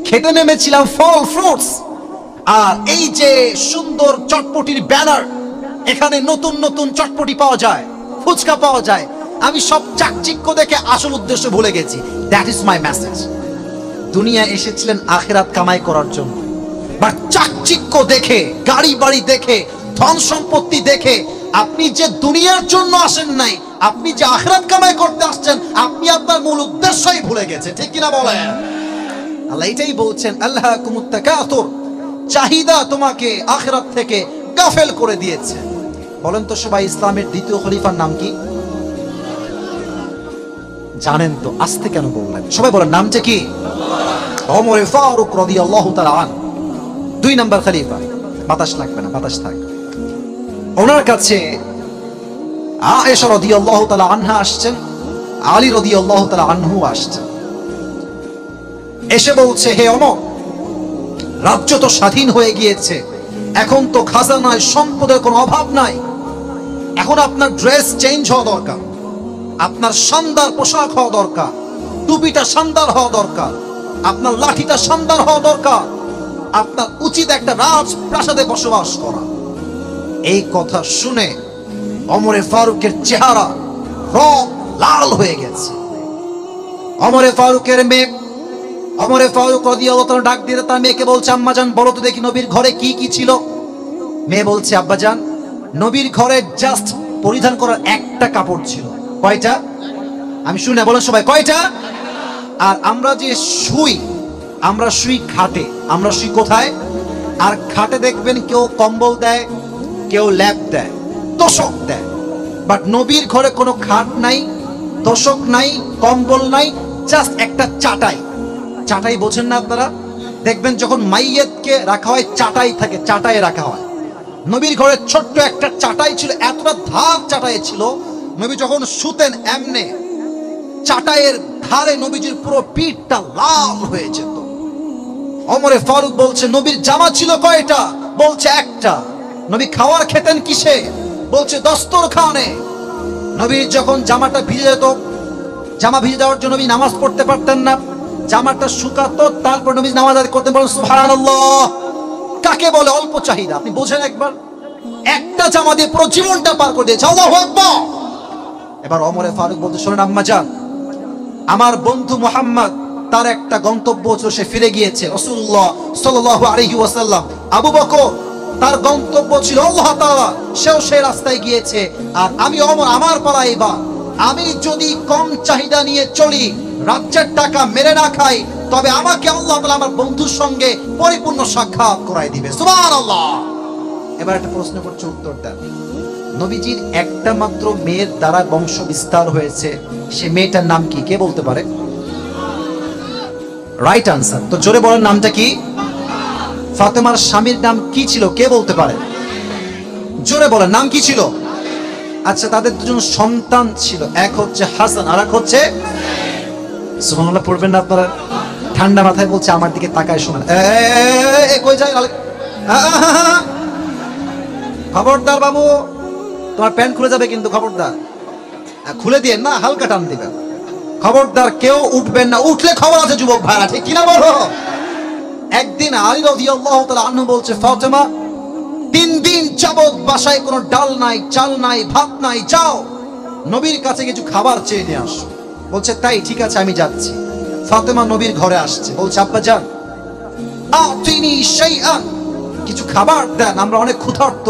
খেতে নেমেছিলাম ফল, ফ্রুটস, আর এই যে সুন্দর চটপটির ব্যানার, এখানে নতুন নতুন চটপটি পাওয়া যায়, ফুচকা পাওয়া যায়। আমি সব চাকচিক্য দেখে আসল উদ্দেশ্য ভুলে গেছি। That is my message. দুনিয়া এসেছিলেন আখিরাত কামাই করার জন্য, বাট চাকচিক্য দেখে, গাড়ি বাড়ি দেখে, ধন সম্পত্তি দেখে আপনি যে দুনিয়ার জন্য আসেন নাই, আপনি যে আখিরাত কামাই করতে আসছেন, আপনি আপনার মূল উদ্দেশ্যই ভুলে গেছেন। ঠিক কিনা বলেন? আল্লাহ এটাই বলছেন, আল্লাহকুমুত তাকাসুর, চাহিদা তোমাকে আখিরাত থেকে গাফেল করে দিয়েছে। বলেন তো সবাই, ইসলামের দ্বিতীয় খলিফার নাম কি জানেন তো? আস্তে কেন বললেন? সবাই বলেন নামটা কি? ওমর ফারুক রাদিয়াল্লাহু তাআলা আনহু, 2 নম্বর খলিফা। বাতাস লাগবে না, বাতাস থাক। ওনার কাছে আয়েশা রাদিয়াল্লাহু তাআলা আনহা আসছেন, আলী রাদিয়াল্লাহু তাআলা আনহু আসছেন। এসে বলছে, হে ওমর, রাজ্য তো স্বাধীন হয়ে গিয়েছে, এখন তো খাজানায় সম্পদের কোনো অভাব নাই, এখন আপনার ড্রেস চেঞ্জ হওয়া দরকার, আপনার শানদার পোশাক হওয়া দরকার, টুপিটা শানদার হওয়া দরকার, আপনার লাঠিটা শানদার হওয়া দরকার, আপনার উচিত একটা রাজপ্রাসাদে বসবাস করা। এই কথা শুনে ওমরে ফারুকের চেহারা রং লাল হয়ে গেছে। ওমরে ফারুকের মেয়ে, ওমরে ফারুক রাদিয়াল্লাহু তাআলা ডাক দিয়ে তার মেয়েকে বলছে, আম্মাজান বলো তো দেখি নবীর ঘরে কি কি ছিল? মেয়ে বলছে, আব্বাজান নবীর ঘরে জাস্ট পরিধান করার একটা কাপড় ছিল। কয়টা? আমি শুনে বলেন সবাই, কয়টা? আর আমরা যে শুই, আমরা শুই খাটে। আমরা শুই কোথায়? আর খাটে দেখবেন কেউ কম্বল দেয়, কেউ ল্যাপ দেয়, তোষক দেয়। বাট নবীর ঘরে কোনো খাট নাই, তোষক নাই, কম্বল নাই, জাস্ট একটা চাটাই। চাটাই বোঝেন না আপনারা? দেখবেন যখন মাইয়েতকে রাখা হয় চাটাই থাকে, চাটাই রাখা হয়। নবীর ঘরে ছোট্ট একটা চাটাই ছিল, এতটা ধার চাটাই ছিল। নবী যখন শুতেন এমনে চাটাইয়ের ধারে নবীজির পুরো পিঠটা লাল হয়ে যেত। ওমরে ফারুক বলছে নবীর জামা ছিল কয়টা? বলছে একটা। নবী খাওয়ার খেতেন কিসে? বলছে দস্তরখানে। নবীর যখন জামাটা ভিজে যেত, জামা ভিজে যাওয়ার জন্য নবী নামাজ পড়তে পারতেন না, জামাটা শুকাতো, তারপর নবী নামাজ আদায় করতেন। বলেন সুবহানাল্লাহ। কাকে বলে অল্প চাহিদা? আপনি বোঝেন একবার, একটা জামা দিয়ে পুরো জীবনটা পার করে দিয়েছে। আল্লাহু আকবার। এবার ওমরে ফারুক বলতে, শোনেন আম্মাজান, আমার বন্ধু মুহাম্মদ তার একটা গন্তব্য ছিল, সে ফিরে গিয়েছে। রাসূলুল্লাহ সাল্লাল্লাহু আলাইহি ওয়াসাল্লাম, আবু বকর তার গন্তব্য ছিল আল্লাহ তাআলা, সেও সেই রাস্তায় গিয়েছে। আর আমি ওমর আমার পালা। এবার আমি যদি কম চাহিদা নিয়ে চলি, রাজ্যের টাকা মেরে না খাই, তবে আমাকে আল্লাহ তাআলা আমার বন্ধুর সঙ্গে পরিপূর্ণ সাক্ষাৎ করায় দিবে। সুবহানাল্লাহ। এবার একটা প্রশ্ন করছে, উত্তর দেন। নবীজির একটা মাত্র মেয়ের দ্বারা বংশ বিস্তার হয়েছে, সে মেয়েটার নাম কি? কে বলতে পারে? Right answer. তো জোরে বলেন, নামটা কি? ফাতেমার স্বামীর নাম কি ছিল? কে বলতে পারে? জোরে বলেন, নাম কি ছিল? আচ্ছা, তাদের দুজন সন্তান ছিল, এক হচ্ছে হাসান আর এক হচ্ছে, সুবহানাল্লাহ পড়বেন না আপনারা? ঠান্ডা মাথায় বলছে, আমার দিকে তাকায় শোনেন। কই যায়? খবরদার বাবু, তোমার প্যান্ট খুলে যাবে কিন্তু, খবরদার। খুলে দিয়ে না, হালকা টান দিবেন। খবরদার কেউ উঠবেন না, উঠলে খবর আছে যুবক ভাইরা, ঠিক কিনা বলো? একদিন আলী রাদিয়াল্লাহু তাআলা আনহু বলছে, ফাতেমা 3 দিন যাবত বাসায় কোনো ডাল নাই, চাল নাই, ভাত নাই, যাও নবীর কাছে কিছু খাবার চেয়ে নিয়ে আসো। বলছে তাই, ঠিক আছে আমি যাচ্ছি। ফাতেমা নবীর ঘরে আসছে, বলছে আব্বাজান আতিনি শাইআন, কিছু খাবার দেন, আমরা অনেক ক্ষুধার্ত।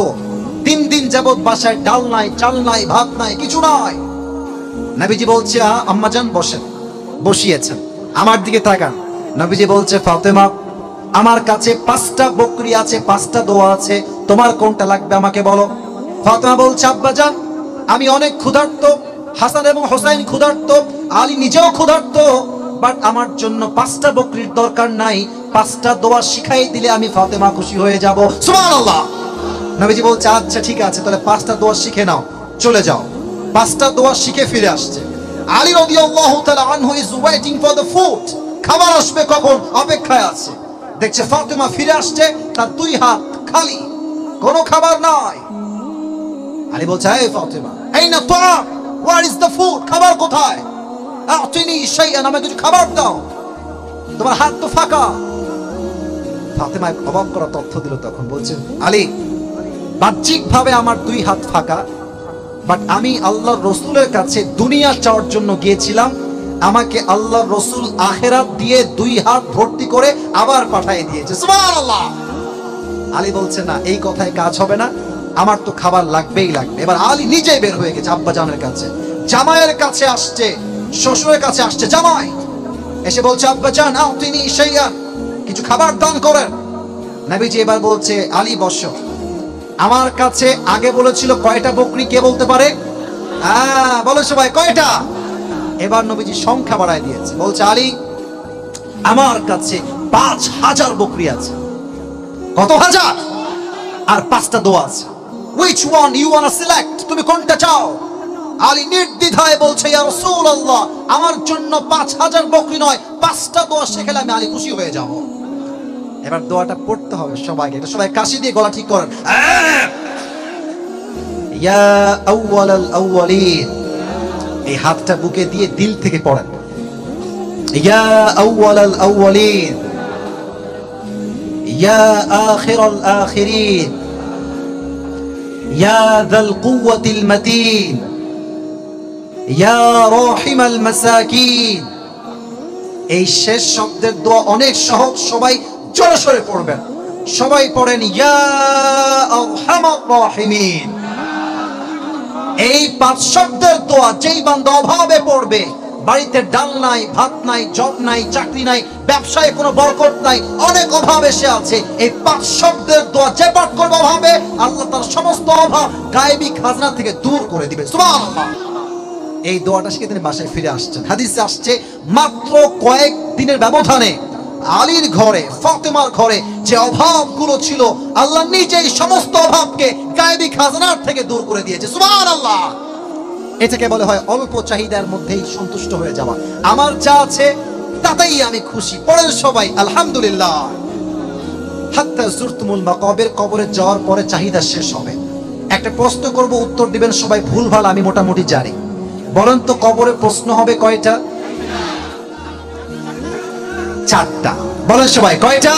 3 দিন যাবত বাসায় ডাল নাই, চাল নাই, ভাত নাই, কিছু নাই। নবীজি বলছে আম্মাজান বসেন। বসিয়েছেন, আমার দিকে তাকান। নবীজি বলছে, ফাতেমা আমার কাছে 5টা বকরি আছে, 5টা দোয়া আছে, তোমার কোনটা লাগবে আমাকে বলো। ফাতেমা বলছে আব্বাজান আমি অনেক ক্ষুধার্ত, হাসান এবং হোসাইন ক্ষুধার্ত, আলী নিজেও ক্ষুধার্ত, বাট আমার জন্য 5টা বকরির দরকার নাই, 5টা দোয়া শিখাই দিলে আমি ফাতেমা খুশি হয়ে যাব। সুবহানাল্লাহ। নবীজি বলছে আচ্ছা ঠিক আছে, তাহলে 5টা দোয়া শিখে নাও, চলে যাও। 5টা দোয়া শিখে ফিরে আসছে। আলী রাদিয়াল্লাহু তাআলা আনহু is waiting for the food, খাবার আসবে কখন, অপেক্ষায় আছে। দেখছে ফাতেমা ফিরে আসছে, তার 2 হাত খালি, কোনো খাবার নাই। আলী বলছে, এই ফাতেমা, আইনা তাআম, হোয়ার ইজ দ্য ফুড, খাবার কোথায়? আতিনি শাইআন, আমাকে কিছু খাবার দাও, তোমার হাত তো ফাঁকা। ফাতেমা অবাক করা তথ্য দিল তখন, বলছে আলী বাহ্যিক ভাবে আমার 2 হাত ফাঁকা, বাট আমি আল্লাহর রাসূলের কাছে দুনিয়া চাওয়ার জন্য গিয়েছিলাম, আমাকে আল্লাহর রাসূল আখিরাত দিয়ে 2 হাত ভর্তি করে আবার পাঠিয়ে দিয়েছে। সুবহানাল্লাহ। আলী বলছে না, এই কথায় কাজ হবে না, আমার তো খাবার লাগবেই লাগবে। এবার আলী নিজে বের হয়ে গেছে আব্বাজানের কাছে, জামাইয়ের কাছে আসছে, শ্বশুরের কাছে আসছে জামাই, এসে বলছে আব্বাজান আতিনি শাইআন, কিছু খাবার দান করেন। নবীজি এবার বলছে আলী বসো। আমার কাছে আগে বলেছিল কয়টা বকরি, কে বলতে পারে? বলো সবাই, কয়টা? এবার নবীজি সংখ্যা বাড়ায় দিয়েছে, বলছে আলী আমার কাছে 5000 বকরি আছে। কত হাজার? আর 5টা দোয়া আছে। which one you wanna select, তুমি কোনটা চাও? আলী নির্দ্বিধায় বলছে ইয়া রাসূলুল্লাহ, আমার জন্য 5000 বকরি নয়, 5টা দোয়া শিখলে আমি আলী খুশি হয়ে যাব। এবার দোয়াটা পড়তে হবে সবাইকে, এটা সবাই কাশি দিয়ে গলা ঠিক করেন। ইয়া আউয়ালাল আউয়ালিন, এই হাতটা বুকে দিয়ে দিল থেকে পড়েন। ইয়া আউয়ালাল আউয়ালিন, ইয়া আখিরাল আখিরিন, ইয়া যাল কুওয়াতিল মাতিন, ইয়া রাহিমাল মাসাকিন। এই শেষ শব্দের দোয়া অনেক সহজ, সবাই জোরে সোরে পড়বেন। সবাই পড়েন ইয়া আরহামার রাহিমিন। এই 5 শব্দের দোয়া যেই বান্দা অভাবে পড়বে, বাড়িতে ডাল নাই, ভাত নাই, জব নাই, চাকরি নাই, ব্যবসায় কোনো বরকত নাই, অনেক অভাব এসে আছে, এই 5 শব্দের দোয়া যে পাঠ করবে অভাবে, আল্লাহ তার সমস্ত অভাব গায়েবী খাজনা থেকে দূর করে দিবে। সুবহানাল্লাহ। এই দোয়াটা শিখে তিনি বাসায় ফিরে আসছেন। হাদিসে আসছে মাত্র কয়েক দিনের ব্যবধানে আলীর ঘরে, ফাতেমার ঘরে যে অভাবগুলো ছিল, আল্লাহ নিজেই সমস্ত অভাবকে গায়েবী খাজনার থেকে দূর করে দিয়েছে। সুবহানাল্লাহ। এটাকে বলে হয় অল্প চাহিদার মধ্যেই সন্তুষ্ট হয়ে যাওয়া। আমার যা আছে তাতেই আমি খুশি। পড়েন সবাই আলহামদুলিল্লাহ। হাত্তা জুরতুমুল মাকাবির, কবরে যাওয়ার পরে চাহিদা শেষ হবে। একটা প্রশ্ন করব, উত্তর দিবেন সবাই ভুল ভাল আমি মোটামুটি জানি। বলেন তো কবরে প্রশ্ন হবে কয়টা? 4টা। বলেন সবাই কয়টা?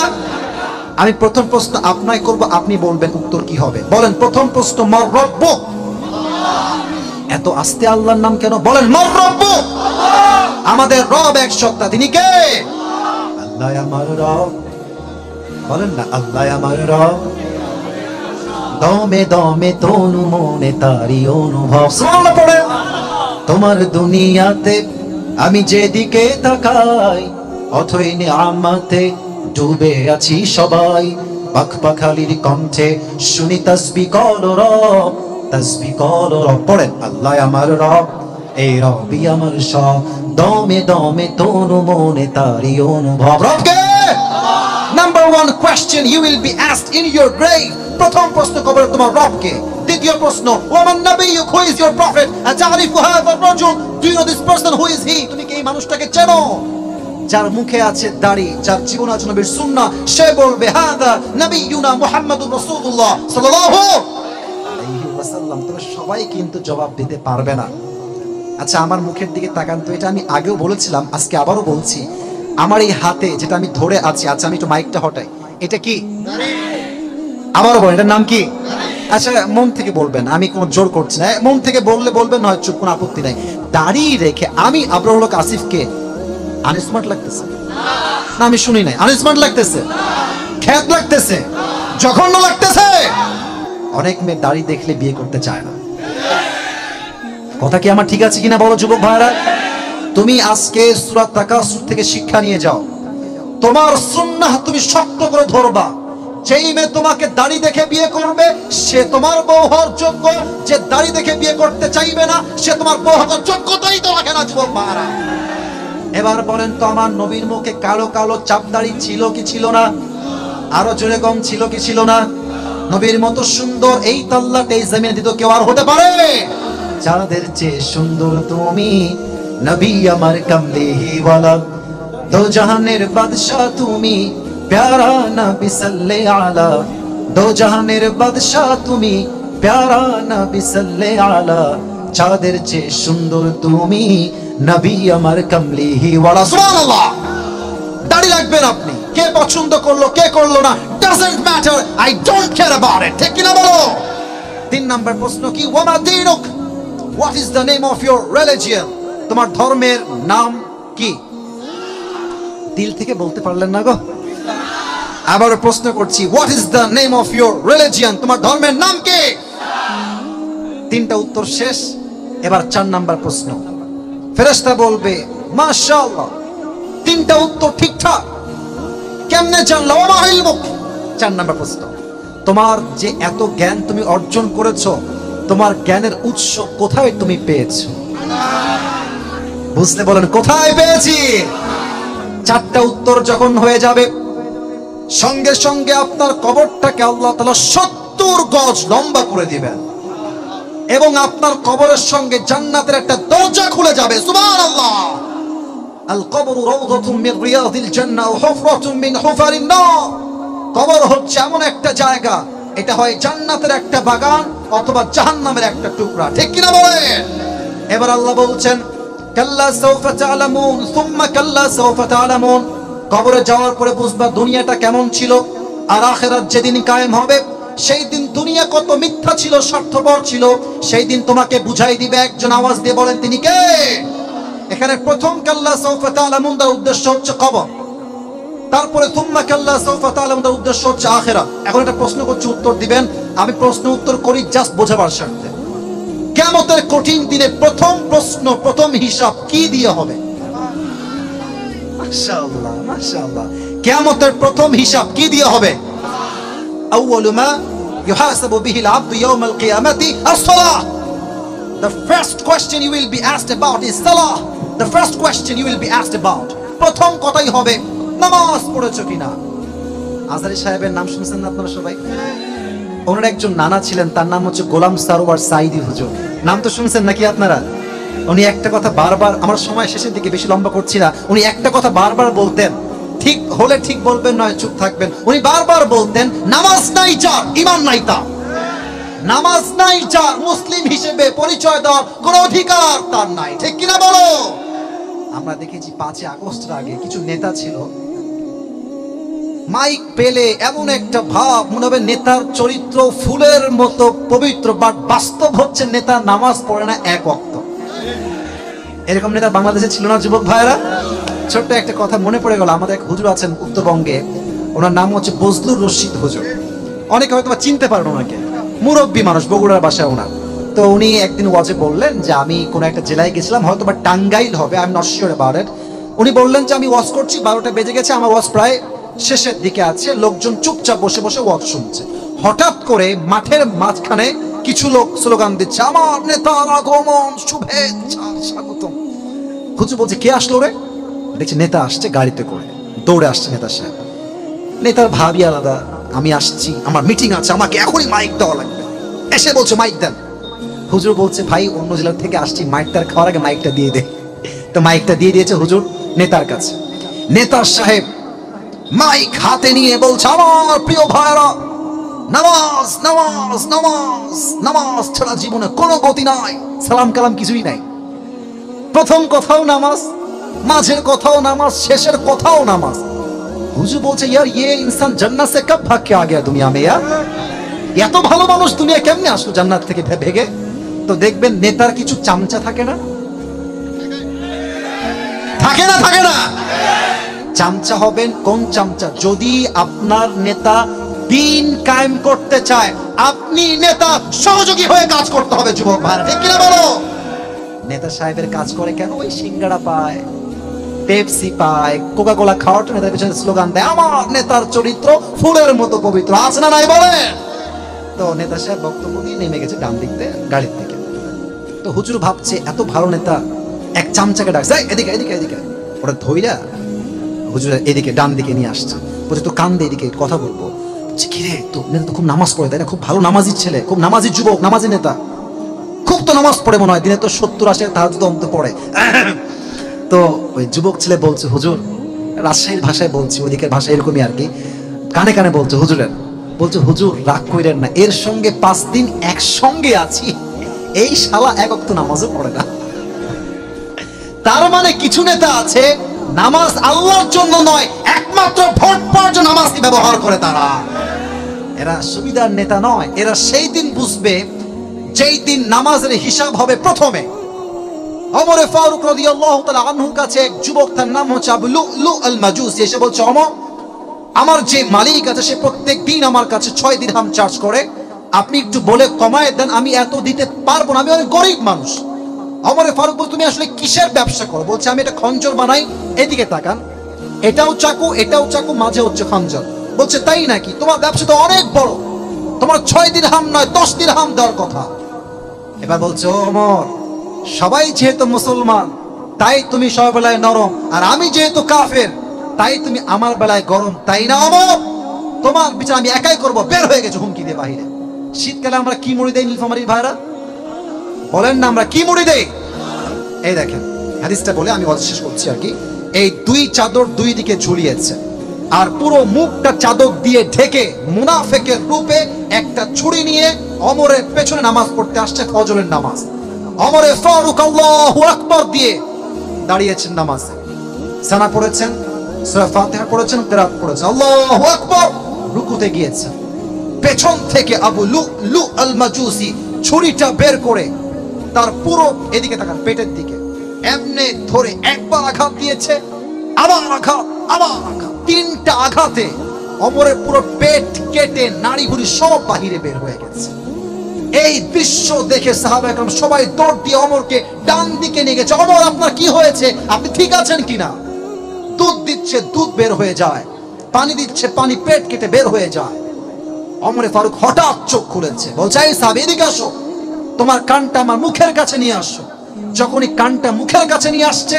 আমি প্রথম প্রশ্ন আপনাকে করব, আপনি বলবেন উত্তর কি হবে। বলেন প্রথম প্রশ্ন, মার রব্বুক। এত আস্তে আল্লাহর নাম কেন? বলেন মার রব্বুক। আমাদের রব এক সত্তা, তিনি কে? আল্লাহ আমার রব। বলেন না, আল্লাহ আমার রব। দমে দমে তনু মনে তারি অনুভব। সুবহানাল্লাহ পড়ে। তোমার দুনিয়াতে আমি যেদিকে তাকাই, অথই নিয়ামতে ডুবে আছি সবাই। পাখপাখালির কণ্ঠে শুনি তাসবিহ করো রব, তাসবিহ করো রব। পড়েন আল্লাহ আমার রব, এই রবই আমার সব। দমে দমে তনু মনে তারি অনুভব। রবকে number 1 question you will be asked in your grave. প্রথম প্রশ্ন কবরে তোমার রবকে। দ্বিতীয় প্রশ্ন, ওয়ামান নাবিয়্যুক, হু ইজ ইওর প্রফেট? আতারিফু হাযা রাজুল, do you know this person, who is he? তুমি কি এই মানুষটাকে চেনো? যার মুখে আছে দাড়ি, যার জীবন আছে নবীর সুন্নাহ, সে বলবে হাযা নাবিয়্যুনা মুহাম্মাদুর রাসূলুল্লাহ সাল্লাল্লাহু আলাইহি ওয়াসাল্লাম। তোমরা সবাই কিন্তু জবাব দিতে পারবে না। আচ্ছা আমার মুখের দিকে তাকান তো। এটা আমি আগেও বলেছিলাম, আজকে আবারও বলছি। আমার এই হাতে যেটা আমি ধরে আছি, আচ্ছা আমি একটু মাইকটা হটাই, এটা কি? আবারও বলেন, এটার নাম কি? আচ্ছা মন থেকে বলবেন, আমি কোনো জোর করছি না। মন থেকে বললে বলবেন, নয় চুপ, কোনো আপত্তি নাই। দাড়ি রেখে আমি আবরারুল হক আসিফকে আনস্মার্ট লাগতেছে না? আমি শুনি নাই। আনস্মার্ট লাগতেছে? খ্যাত লাগতেছে? জঘন্য লাগতেছে? অনেক মেয়ে দাড়ি দেখলে বিয়ে করতে চায় না। কথা কি আমার ঠিক আছে কিনা বলো যুবক ভাইরা? তুমি আজকে সূরা তাকাসুর থেকে শিক্ষা নিয়ে যাও। তোমার সুন্নাহ তুমি শক্ত করে ধরবা। যেই মেয়ে তোমাকে দাড়ি দেখে বিয়ে করবে সে তোমার বউ হওয়ার যোগ্য। যে দাড়ি দেখে বিয়ে করতে চাইবে না সে তোমার বউ হওয়ার যোগ্যতাই তো রাখে না যুবক ভাইরা। এবার বলেন তো, আমার নবীর মুখে কালো কালো চাপ দাড়ি ছিল কি ছিল না? আরো জোরে কম, ছিল কি ছিল না? নবীর মতো সুন্দর এই তাল্লাট এই জমিনে দিত কেউ আর হতে পারে? চাঁদের চেয়ে সুন্দর তুমি, নবী আমার কামলিহি ওয়ালা। দো জাহানের বাদশা তুমি, প্যারা নবী সাল্লাল্লাহু আলা। দো জাহানের বাদশা তুমি, প্যারা নবী সাল্লাল্লাহু আলা। চাঁদের চেয়ে সুন্দর তুমি, নবী আমার কামলিহি ওয়ালা। সুবহানাল্লাহ। দাড়ি রাখবেন আপনি, কে পছন্দ করলো কে করলো না doesn't matter, I don't care about it. ঠিক কি না বলো? 3 নাম্বার প্রশ্ন কি? ওয়ামা দীনুক, what is the name of your religion? তোমার ধর্মের নাম কি? দিল থেকে বলতে পারলেন না গো? আবার প্রশ্ন করছি, what is the name of your religion? তোমার ধর্মের নাম কি? 3টা উত্তর শেষ। এবার 4 নাম্বার প্রশ্ন। ফেরেশতা বলবে মাশাআল্লাহ 3টা উত্তর ঠিকঠাক, কেমনে জানলা? ওমা ইলমুক। 4 নাম্বার প্রশ্ন, তোমার যে এত জ্ঞান তুমি অর্জন করেছো, তোমার জ্ঞানের উৎস কোথায় তুমি পেয়েছো? বুঝলে বলেন কোথায় পেয়েছি? 4টা উত্তর যখন হয়ে যাবে, সঙ্গে সঙ্গে আপনার কবরটাকে আল্লাহ তাআলা 70 গজ লম্বা করে দিবেন এবং আপনার কবরের সঙ্গে জান্নাতের একটা দরজা খুলে যাবে। সুবহানাল্লাহ। আল কবরু রাউযাতুম মিন রিয়াদিল জান্নাহ ওয়া হুফরাতুম মিন হুফারিন নার। কবর হচ্ছে এমন একটা জায়গা, এটা হয় জান্নাতের একটা বাগান অথবা জাহান্নামের একটা টুকরা। ঠিক কি না বলেন? এবার আল্লাহ বলছেন কাল্লা সাউফা তা'লামুন সুম্মা কাল্লা সাউফা তা'লামুন। কবরে যাওয়ার পরে বুঝবা দুনিয়াটা কেমন ছিল, আর আখিরাত যেদিন কায়েম হবে সেই দিন দুনিয়া কত মিথ্যা ছিল, স্বার্থপর ছিল, সেই দিন তোমাকে বুঝাই দিবে। একজন আওয়াজ দিয়ে বলেন তিনি কে? এখানে প্রথম কাল্লা সাউফা তা'লামুন তার উদ্দেশ্য হচ্ছে কবর, তারপরে সুম্মা কাল্লা সাউফা তা'লামুন তার উদ্দেশ্য হচ্ছে আখিরাত। এখন একটা প্রশ্ন করছি, উত্তর দিবেন। আমি প্রশ্ন উত্তর করি জাস্ট বোঝাবার স্বার্থে। কিয়ামতের কঠিন দিনে প্রথম প্রশ্ন, প্রথম হিসাব কি দিয়ে হবে? মাশাআল্লাহ, মাশাআল্লাহ। কিয়ামতের প্রথম হিসাব কি দিয়ে হবে? আউয়ালু মা ইউহাসাবু বিহিল আবদু ইয়াউমাল কিয়ামাতি as-সালাহ। The first question you will be asked about is salah. The first question you will be asked about. প্রথম কথাই হবে নামাজ পড়েছো কিনা। আজহারী সাহেবের নাম শুনছেন না আপনারা সবাই? ওনার একজন নানা ছিলেন, তার নাম হচ্ছে গোলাম সারোয়ার সাইদি হুজুর। নাম তো শুনছেন নাকি আপনারা? উনি একটা কথা বারবার, আমার সময় শেষের দিকে, বেশি লম্বা করছি না, উনি একটা কথা বারবার বলতেন, ঠিক হলে ঠিক বলবেন, নয় চুপ থাকবেন। উনি বারবার বলতেন, নামাজ নাই যার ঈমান নাই তার। নামাজ নাই যার মুসলিম হিসেবে পরিচয় দেওয়ার কোনো অধিকার তার নাই। ঠিক কিনা বলো? আমরা দেখেছি 5 আগস্টের আগে কিছু নেতা ছিল, মাইক পেলে এমন একটা ভাব মনে হবে নেতার চরিত্র ফুলের মতো পবিত্র, বাট বাস্তব হচ্ছে নেতা নামাজ পড়ে না এক ওয়াক্ত। এরকম নেতা বাংলাদেশে ছিল না যুবক ভাইরা? ছোট্ট একটা কথা মনে পড়ে গেল, আমাদের এক হুজুর আছেন উত্তরবঙ্গে, ওনার নাম হচ্ছে বজলুর রশিদ হুজুর। অনেকে হয়তো চিনতে পারেন ওনাকে, মুরব্বী মানুষ, বগুড়ার বাসায় ওনার। তো উনি একদিন ওয়াজে বললেন যে আমি কোন একটা জেলায় গেছিলাম, হয়তো বা টাঙ্গাইল হবে, I am not sure about it. উনি বললেন যে আমি ওয়াজ করছি, 12টা বেজে গেছে, আমার ওয়াজ প্রায় শেষের দিকে আছে, লোকজন চুপচাপ বসে বসে ওয়াজ শুনছে। হঠাৎ করে মাঠের মাঝখানে কিছু লোক স্লোগান দিচ্ছে, আমার নেতার আগমন, শুভেচ্ছা, স্বাগতম। হুজুর বলছে, কে আসলো রে? দেখছি নেতা আসছে গাড়িতে করে, দৌড়ে আসছে নেতা সাহেব। নেতার ভাবই আলাদা, আমি আসছি, আমার মিটিং আছে, আমাকে এখনই মাইক দেওয়া লাগবে। এসে বলছে মাইক দেন। হুজুর বলছে, ভাই অন্য জেলা থেকে আসছি, মাইকটার খাওয়ার আগে মাইকটা দিয়ে দে। তো মাইকটা দিয়ে দিয়েছে হুজুর নেতার কাছে। নেতা সাহেব মাইক হাতে নিয়ে বলছে, আমার প্রিয় ভাইরা, নামাজ নামাজ নামাজ, নামাজ ছাড়া জীবনে কোনো গতি নাই, সালাম কালাম কিছুই নাই। প্রথম কথাও নামাজ, মাঝের কথাও নামাজ, শেষের কথাও নামাজ। হুজুর বলছে, ইয়ার ইয়ে ইনসান জান্নাত সে কব ভাগ কে আ গয়া দুনিয়া মে ইয়ার? এত ভালো মানুষ দুনিয়া কেমনে আসলো জান্নাত থেকে ভেগে? তো দেখবেন নেতার কিছু চামচা থাকে না, থাকে না, থাকে না? চামচা হবেন কোন চামচা? যদি আপনার নেতা দিন কায়েম করতে চায়, আপনি নেতা সহযোগী হয়ে কাজ করতে হবে যুবক ভাই। ঠিক কিনা বলো? নেতা সাহেবের কাজ করে কেন? ওই সিঙ্গাড়া পায়, পেপসি পায়, কোকা কোলা খাওয়ার জন্য নেতার পিছনে স্লোগান দেয়, আমার নেতার চরিত্র ফুলের মতো পবিত্র। আছে না নাই বলে? তো নেতা সাহেব বক্তব্য দিয়ে নেমে গেছে ডান দিক থেকে, গাড়ির থেকে। তো হুজুর ভাবছে, এত ভালো নেতা, এক চামচাকে ডাকছে, এদিকে এদিকে এদিকে। ওরা ধইরা হুজুর এদিকে ডান দিকে নিয়ে আসছে, বলছে তো কান দে, এদিকে কথা বলবো। কি রে, তো নেতা তো খুব নামাজ পড়ে, তাই না? খুব ভালো নামাজি ছেলে, খুব নামাজি যুবক, নামাজি নেতা, খুব তো নামাজ পড়ে মনে হয়, দিনে তো 70-80 তাহাজ্জুদ অন্ত পড়ে। তো ওই যুবক ছেলে বলছে, হুজুর, রাজশাহীর ভাষায় বলছি, ওদিকের ভাষা এরকমই আর কি, কানে কানে বলছে হুজুরের, বলছে হুজুর রাগ কইরেন না, এর সঙ্গে 5 দিন একসঙ্গে আছি, এই শালা এক ওয়াক্ত নামাজও পড়ে না। তার মানে কিছু নেতা আছে নামাজ আল্লাহর জন্য নয়, একমাত্র ভোট পাওয়ার জন্য নামাজকে ব্যবহার করে। তারা, এরা সুবিধার নেতা নয়। এরা সেই দিন বুঝবে যেই দিন নামাজের হিসাব হবে প্রথমে। ওমর ফারুক রাদিয়াল্লাহু তাআলা আনহুর কাছে এক যুবক, তার নাম হচ্ছে আবু লুলু আল মাজুসি, এসে বলছে, ওমর, আমার যে মালিক আছে সে প্রত্যেক দিন আমার কাছে 6 দিরহাম চার্জ করে, আপনি একটু বলে কমায় দেন, আমি এত দিতে পারবো না, আমি অনেক গরিব মানুষ। ওমর ফারুক বলছে, তুমি আসলে কিসের ব্যবসা করো? বলছে, আমি এটা খঞ্জর বানাই, এদিকে তাকান, এটাও চাকু, এটাও চাকু, মাঝে হচ্ছে খঞ্জর। বলছে, তাই নাকি? তোমার ব্যবসা তো অনেক বড়, তোমার 6 দিরহাম নয় 10 দিরহাম দেওয়ার কথা। এবার বলছে, ওমর, সবাই যেহেতু মুসলমান তাই তুমি সবার বেলায় নরম, আর আমি যেহেতু কাফের তাই তুমি আমার বেলায় গরম, তাই না ওমর? তোমার বিচার আমি একাই করব। বের হয়ে গেছে হুমকি দিয়ে বাহিরে। শীতকালে আমরা কি মুড়ি দেই নীলফামারীর ভাইরা? বলেন না, আমরা কি মুড়ি দেই? এই দেখেন হাদিসটা বলে আমি ওয়াজ শেষ করছি আর কি। এই 2 চাদর 2 দিকে ঝুলিয়েছে, আর পুরো মুখটা চাদর দিয়ে ঢেকে মুনাফিকের রূপে একটা ছুরি নিয়ে ওমরের পেছনে নামাজ পড়তে আসছে, ফজরের নামাজ। ওমরে ফারুক আল্লাহু আকবার দিয়ে দাঁড়িয়েছেন নামাজে, সানা পড়েছেন, সূরা ফাতিহা পড়েছেন, কিরাত পড়েছেন, আল্লাহু আকবার, রুকুতে গিয়েছেন। পেছন থেকে আবু লুলু আল মাজুসি ছুরিটা বের করে তার পুরো, এদিকে তাকান, পেটের দিকে এমনে ধরে একবার আঘাত দিয়েছে, আবার আঘাত, আবার আঘাত, 3টা আঘাতে ওমরের পুরো পেট কেটে নাড়ি ভুড়ি সব বাহিরে বের হয়ে গেছে। এই দৃশ্য দেখে সাহাবা একরাম সবাই দৌড় দিয়ে ওমরকে ডান দিকে নিয়ে গেছে। ওমর, আপনার কি হয়েছে? আপনি ঠিক আছেন কিনা? দুধ দিচ্ছে, দুধ বের হয়ে যায়। পানি দিচ্ছে, পানি পেট কেটে বের হয়ে যায়। ওমরে ফারুক হঠাৎ চোখ খুলেছে, বলছে, এই সাহাবী এদিকে আসো, তোমার কানটা আমার মুখের কাছে নিয়ে আসো। যখনই কানটা মুখের কাছে নিয়ে আসছে,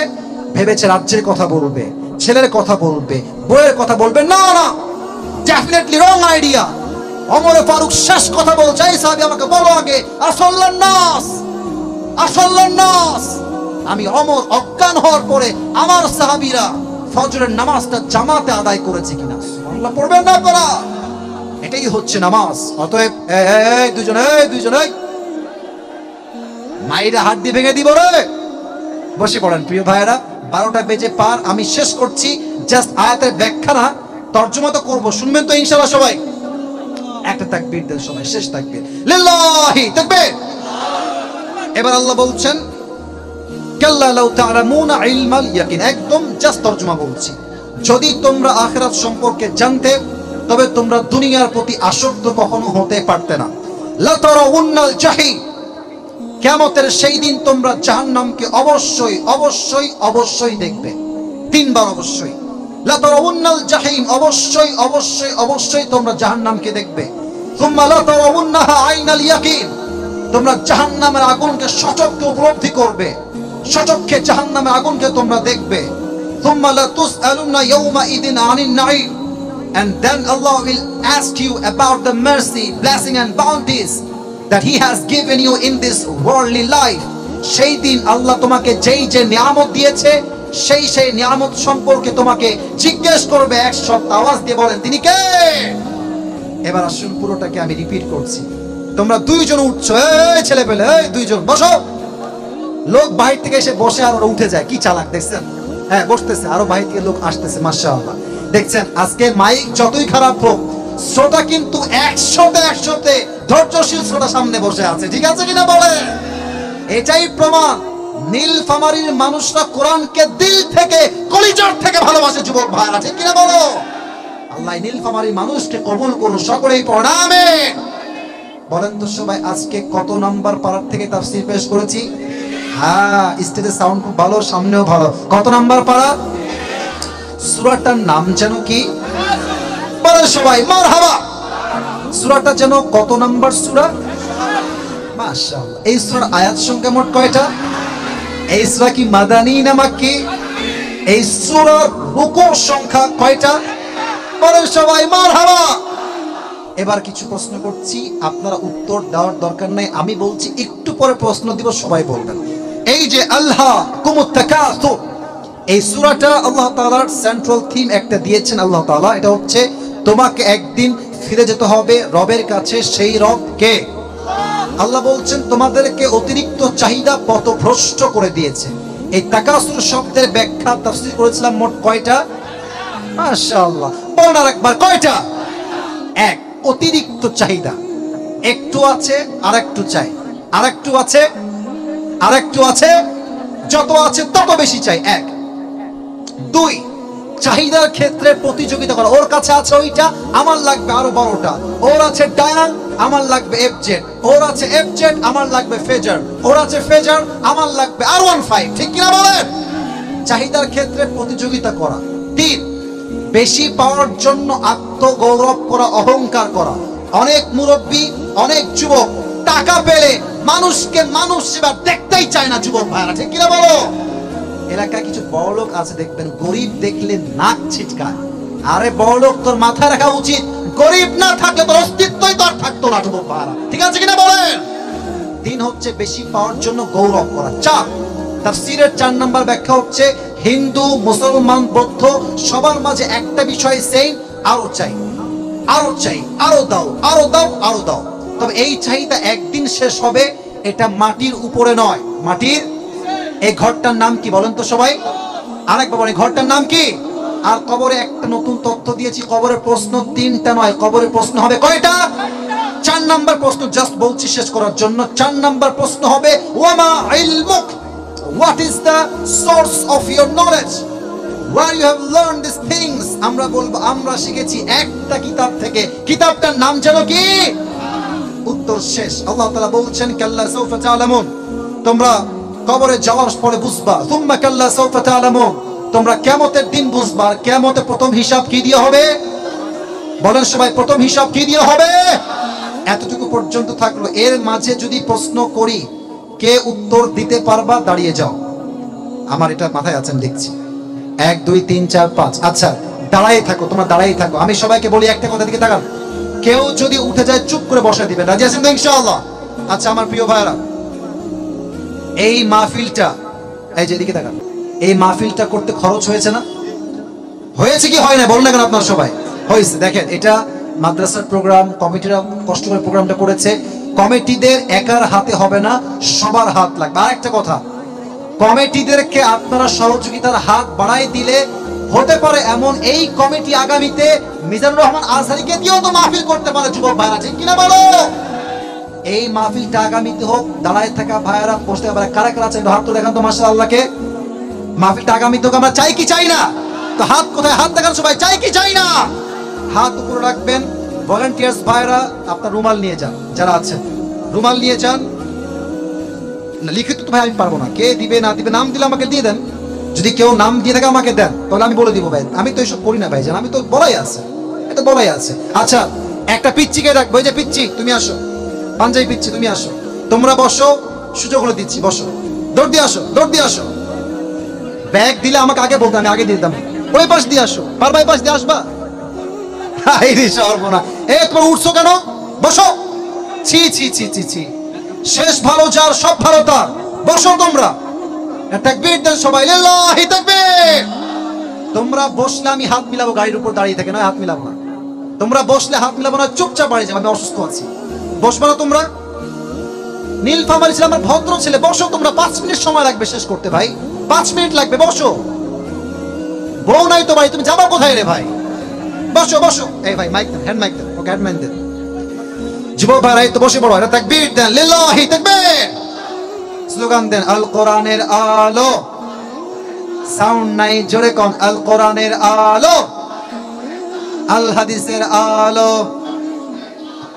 ভেবেছে রাজ্যের কথা বলবে, ছেলের কথা বলবে, বইয়ের কথা বলবে। না না, ডেফিনেটলি রং আইডিয়া। ওমরে ফারুক শেষ কথা বলছে, এই সাহাবী আমাকে বলো আগে, আসল্লান নাস, আসল্লান নাস, আমি ওমর অজ্ঞান হওয়ার পরে আমার সাহাবীরা ফজরের নামাজটা জামাতে আদায় করেছে কিনা? সুবহানাল্লাহ পড়বেন না করা, এটাই হচ্ছে নামাজ। অতএব এই দুজন মাইরা হাত দিয়ে ভেঙে দিব রে। বসে পড়েন প্রিয় ভাইয়েরা, 12টা বেজে পার, আমি শেষ করছি। জাস্ট আয়াতের ব্যাখ্যা না, তর্জমা তো করবো, শুনবেন তো ইনশাআল্লাহ সবাই? একটা তাকবীর দেন সবাই, শেষ তাকবীর, লিল্লাহি তাকবীর। এবার আল্লাহ বলছেন, কাল্লা লাউ তা'লামুনা ইলমাল ইয়াকিন, একদম জাস্ট তর্জমা বলছি। যদি তোমরা আখিরাত সম্পর্কে জানতে, তবে তোমরা দুনিয়ার প্রতি আসক্ত কখনো হতে পারতে না। লা তারাউন্নাল জাহিম, কিয়ামতের সেই দিন তোমরা জাহান্নামকে অবশ্যই অবশ্যই অবশ্যই দেখবে। 3 বার অবশ্যই। লা তারাউন্নাল জাহিম, অবশ্যই অবশ্যই অবশ্যই তোমরা জাহান্নামকে দেখবে। সুম্মা লা তারাউন্নাহা আইনাল ইয়াকিন, তোমরা জাহান্নামের আগুনকে সচক্ষে উপলব্ধি করবে, সচক্ষে জাহান্নামের আগুনকে তোমরা দেখবে। সুম্মা লা তুসআলুনা ইয়াওমা ইদিন আনিন Naim, and then Allah will ask you about the mercy, blessing and bounties that He has given you in this worldly life. সেই দিন আল্লাহ তোমাকে যেই যে নিয়ামত দিয়েছে, সেই সেই নিয়ামত সম্পর্কে তোমাকে জিজ্ঞেস করবে। এক শব্দ আওয়াজ দিয়ে বলেন, তিনি কে? এবার আসুন পুরোটাকে আমি রিপিট করছি। তোমরা দুইজন উঠছো, এই ছেলে পেলে, এই দুইজন বসো। লোক বাহির থেকে এসে বসে আর ওরা উঠে যায়, কি চালাক দেখছেন? হ্যাঁ বসতেছে, আরো বাহির থেকে লোক আসতেছে, মাশাআল্লাহ। দেখছেন আজকে মাইক যতই খারাপ হোক, শ্রোতা কিন্তু 100তে ধৈর্যশীল শ্রোতা সামনে বসে আছে, ঠিক আছে কিনা বলে? এটাই প্রমাণ নীলফামারীর মানুষরা কোরআনকে দিল থেকে, কলিজার থেকে ভালোবাসে। যুবক ভাইরা, ঠিক কিনা বলো? আল্লাহ নীলফামারীর মানুষকে কবুল করুন, সকলেই পড়ুন আমিন। বলেন তো সবাই, আজকে কত নাম্বার পারার থেকে তাফসীর পেশ করেছি? হ্যাঁ, স্টেজের সাউন্ড খুব ভালো, সামনেও ভালো। কত নাম্বার পারা? সূরাটার নাম যেন কি? বলেন সবাই মারহাবা। সূরাটা যেন কত নাম্বার সূরা? মাশাআল্লাহ। এই সূরার আয়াত সংখ্যা মোট কয়টা? এই সূরা কি মাদানী না মাক্কি? এই সূরার রুকু সংখ্যা কয়টা? বলেন সবাই মারহাবা। এবার কিছু প্রশ্ন করছি, আপনারা উত্তর দেওয়ার দরকার নাই, আমি বলছি একটু পরে প্রশ্ন দিব, সবাই বলবেন। এই যে আল্লাহ কুমুত তাকাসুর, এই সূরাটা আল্লাহ তাআলার সেন্ট্রাল থিম একটা দিয়েছেন আল্লাহ তাআলা। এটা হচ্ছে তোমাকে একদিন ফিরে যেতে হবে রবের কাছে। সেই রব কে? আল্লাহ বলছেন তোমাদেরকে অতিরিক্ত চাহিদা পথভ্রষ্ট করে দিয়েছে। এই তাকাসুর শব্দের ব্যাখ্যা তাফসীর করেছিলাম মোট কয়টা? মাশাআল্লাহ। বলেন আরেকবার, কয়টা? এক, অতিরিক্ত চাহিদা। একটু আছে আর একটু চাই, আর একটু আছে আর একটু আছে, যত আছে তত বেশি চাই। এক। দুই, চাহিদার ক্ষেত্রে প্রতিযোগিতা করা। ওর কাছে আছে ওইটা, আমার লাগবে আরো বড়টা। ওর আছে ডায়াল, আমার লাগবে এফজেড। ওর আছে এফজেড, আমার লাগবে ফেজার। ওর আছে ফেজার, আমার লাগবে R15। ঠিক কিনা বলেন? চাহিদার ক্ষেত্রে প্রতিযোগিতা করা। তিন, বেশি পাওয়ার জন্য আত্মগৌরব করা, অহংকার করা। অনেক মুরব্বী, অনেক যুবক টাকা পেলে মানুষকে মানুষ সেবা দেখতেই চায় না। যুবক ভাইরা, ঠিক কিনা বলো? এলাকায় কিছু বড় লোক আছে, দেখবেন গরিব দেখলে নাক ছিটকায়। আরে বড় লোক, তোর মাথায় রাখা উচিত, গরিব না থাকলে তোর অস্তিত্বই তো আর থাকতো না। যুবক ভাইরা, ঠিক আছে কিনা বলেন? তিন হচ্ছে বেশি পাওয়ার জন্য গৌরব করা। চার, তাফসীরের 4 নাম্বার ব্যাখ্যা হচ্ছে হিন্দু, মুসলমান, বৌদ্ধ সবার মাঝে একটা বিষয় সেম, আরো চাই, আরো চাই, আরো দাও, আরো দাও, আরো দাও। তবে এই চাহিদা একদিন শেষ হবে, এটা মাটির উপরে নয়, মাটির। এই ঘরটার নাম কি বলেন তো সবাই? আরেকবার বলেন, ঘরটার নাম কি? আর কবরে একটা নতুন তথ্য দিয়েছি, কবরের প্রশ্ন 3টা নয়, কবরের প্রশ্ন হবে কয়টা? 4 নাম্বার প্রশ্ন। জাস্ট বলছি শেষ করার জন্য। 4 নাম্বার প্রশ্ন হবে, ওয়ামা ইলমুক, what is the source of your knowledge, where you have learned these things? আমরা বলবো আমরা শিখেছি একটা কিতাব থেকে। কিতাবটার নাম যেন কি? উত্তর শেষ। আল্লাহ তাআলা বলছেন কাল্লা সাউফা তা'লামুন, তোমরা কবরে যাওয়ার পরে বুঝবা। সুম্মা কাল্লা সাউফা তা'লামুন, তোমরা কিয়ামতের দিন বুঝবা। কিয়ামতে প্রথম হিসাব কি দিয়ে হবে? বলেন সবাই, প্রথম হিসাব কি দিয়ে হবে? এতটুকু পর্যন্ত থাকলো। এর মাঝে যদি প্রশ্ন করি, কে উত্তর দিতে পারবা? দাঁড়িয়ে যাও। আমার এটা মাথায় আছেন দেখছি। 1 2 3 4 5। আচ্ছা দাঁড়াই থাকো, তোমরা দাঁড়াই থাকো। আমি সবাইকে বলি একটা কথা দিকে তাকান। কেউ যদি উঠে যায় চুপ করে বসে দিবেন। রাজি আছেন তো ইনশাআল্লাহ? আচ্ছা আমার প্রিয় ভাইরা, এই মাহফিলটা, এই যে এদিকে তাকান, এই মাহফিলটা করতে খরচ হয়েছে না? হয়েছে কি হয় না? বলুন না কেন আপনারা সবাই? হয়েছে। দেখেন, এটা মাদ্রাসার প্রোগ্রাম, কমিটিরা কষ্ট করে প্রোগ্রামটা করেছে। কমিটিদের একার হাতে হবে না, সবার হাত লাগবে। আর একটা কথা, কমিটিদেরকে আপনারা সহযোগিতার হাত বাড়াই দিলে হতে পারে এমন এই কমিটি আগামীতে মিজানুর রহমান আজহারীকে দিয়েও তো মাহফিল করতে পারে। যুবক ভাইরা ঠিক কিনা বলো? এই মাহফিলটা আগামীতে হোক। দাঁড়ায় থাকা ভাইরা, বসতে পারে কারা কারা চাই হাত তো দেখান তো মাশাআল্লাহকে। মাহফিলটা আগামীতে হোক। আমরা চাই কি চাই না? তো হাত কোথায়? হাত দেখান সবাই। চাই কি চাই না? হাত উপরে রাখবেন। ভলান্টিয়ার্স ভাইরা আপনার রুমাল নিয়ে যান, যারা আছেন রুমাল নিয়ে যান। লিখিত তো ভাই আমি পারবো না, কে দিবে না দিবে, নাম দিলে আমাকে দিয়ে দেন। যদি কেউ নাম দিয়ে থাকে আমাকে দেন, তাহলে আমি বলে দিব ভাই। আমি তো এইসব করি না ভাই, জান, আমি তো বলাই আছে, এটা বলাই আছে। আচ্ছা একটা পিচ্চিকে রাখবো। এই যে পিচ্চি, তুমি আসো। পাঞ্জাবি পিচ্চি, তুমি আসো। তোমরা বসো, সুযোগ হলে দিচ্ছি, বসো। দৌড় দিয়ে আসো, দৌড় দিয়ে আসো। ব্যাগ দিলে আমাকে আগে বলতে, আমি আগে দিয়ে দিতাম। ওই পাশ দিয়ে আসো, পারবা এই পাশ দিয়ে আসবা? হাই রে সর্বনা, তোমার উঠছো কেন? বসো। ছি ছি ছি ছি ছি, শেষ ভালো যার, সব ভালো তার। বসো তোমরা। তাকবীর দেন সবাই, লিল্লাহি তাকবীর। তোমরা বসলে আমি হাত মিলাবো, গাড়ির উপর দাঁড়িয়ে থাকে, নয় হাত মিলাবো না। তোমরা বসলে হাত মিলাবো না, চুপচাপ বাড়ি যাবো। আমি অসুস্থ আছি, বসবো না তোমরা? নীলফামারী ছিল আমার ভদ্র ছেলে। বসো তোমরা, 5 মিনিট সময় লাগবে শেষ করতে ভাই, 5 মিনিট লাগবে। বসো। বউ নাই তো ভাই, তুমি যাবা কোথায় রে ভাই? বসো বসো। এই ভাই মাইক দেন, হ্যান্ড মাইক দেন, ওকে হ্যান্ড মাইক দেন। যুবক ভাইরা এই তো বসে পড়ো, এটা তাকবীর দেন, লিল্লাহি তাকবীর। স্লোগান দেন, আল কোরআনের আলো। সাউন্ড নাই, জোরে কোন, আল কোরআনের আলো, আল হাদিসের আলো।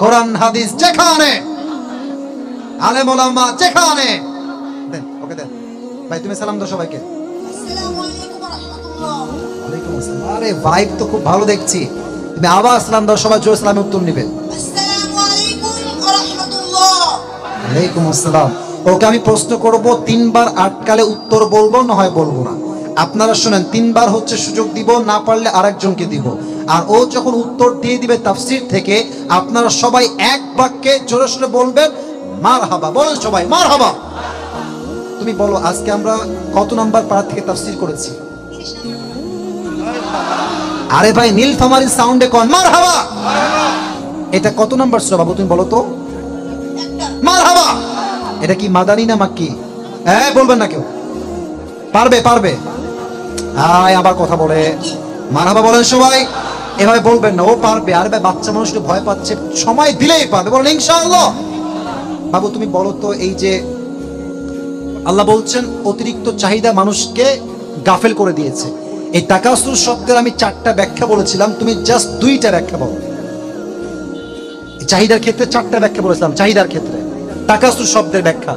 কোরআন হাদিস যেখানে, আলেম ওলামা যেখানে। দেন, ওকে দেন ভাই। তুমি সালাম দাও সবাইকে। আসসালামু আলাইকুম ওয়া রাহমাতুল্লাহ। ওয়ালাইকুম আসসালাম। আরে ভাইব তো খুব ভালো দেখছি। তুমি আবার সালাম দাও, সবাই জোরে সালামে উত্তর নেবে। আসসালামু আলাইকুম ওয়া রাহমাতুল্লাহ। ওয়ালাইকুম আসসালাম। ওকে আমি প্রশ্ন করব, 3 বার আটকালে উত্তর বলবো, না হয় বলবো না। আপনারা শুনেন, 3 বার হচ্ছে সুযোগ দিব, না পারলে আরেকজনকে দিব। আর ও যখন উত্তর দিয়ে দিবে তাফসীর থেকে, আপনারা সবাই এক বাক্যে জোরে সোরে বলবেন মারহাবা। বলেন সবাই মারহাবা। তুমি বলো, আজকে আমরা কত নাম্বার পারা থেকে তাফসীর করেছি? 30 নম্বর। আরে ভাই, নীলফামারী সাউন্ডে কোন মারহাবা। এটা কত নাম্বার সূরা বাবু, তুমি বলো তো? একটা। মারহাবা। এটা কি মাদানী না মাক্কি? বলবেন না কেউ? পারবে পারবে। আবার কথা বলে মারহাবা বলেন সবাই। এভাবে বলবেন না, ও পারবে। আরে ভাই, বাচ্চা মানুষ একটু ভয় পাচ্ছে, সময় দিলেই পারবে। বলেন ইনশাআল্লাহ। বাবু তুমি বলো তো, এই যে আল্লাহ বলছেন অতিরিক্ত চাহিদা মানুষকে গাফেল করে দিয়েছে, এই তাকাসুর শব্দের আমি 4টা ব্যাখ্যা বলেছিলাম, তুমি জাস্ট 2টা ব্যাখ্যা বলো। চাহিদার ক্ষেত্রে 4টা ব্যাখ্যা বলেছিলাম, চাহিদার ক্ষেত্রে তাকাসুর শব্দের ব্যাখ্যা।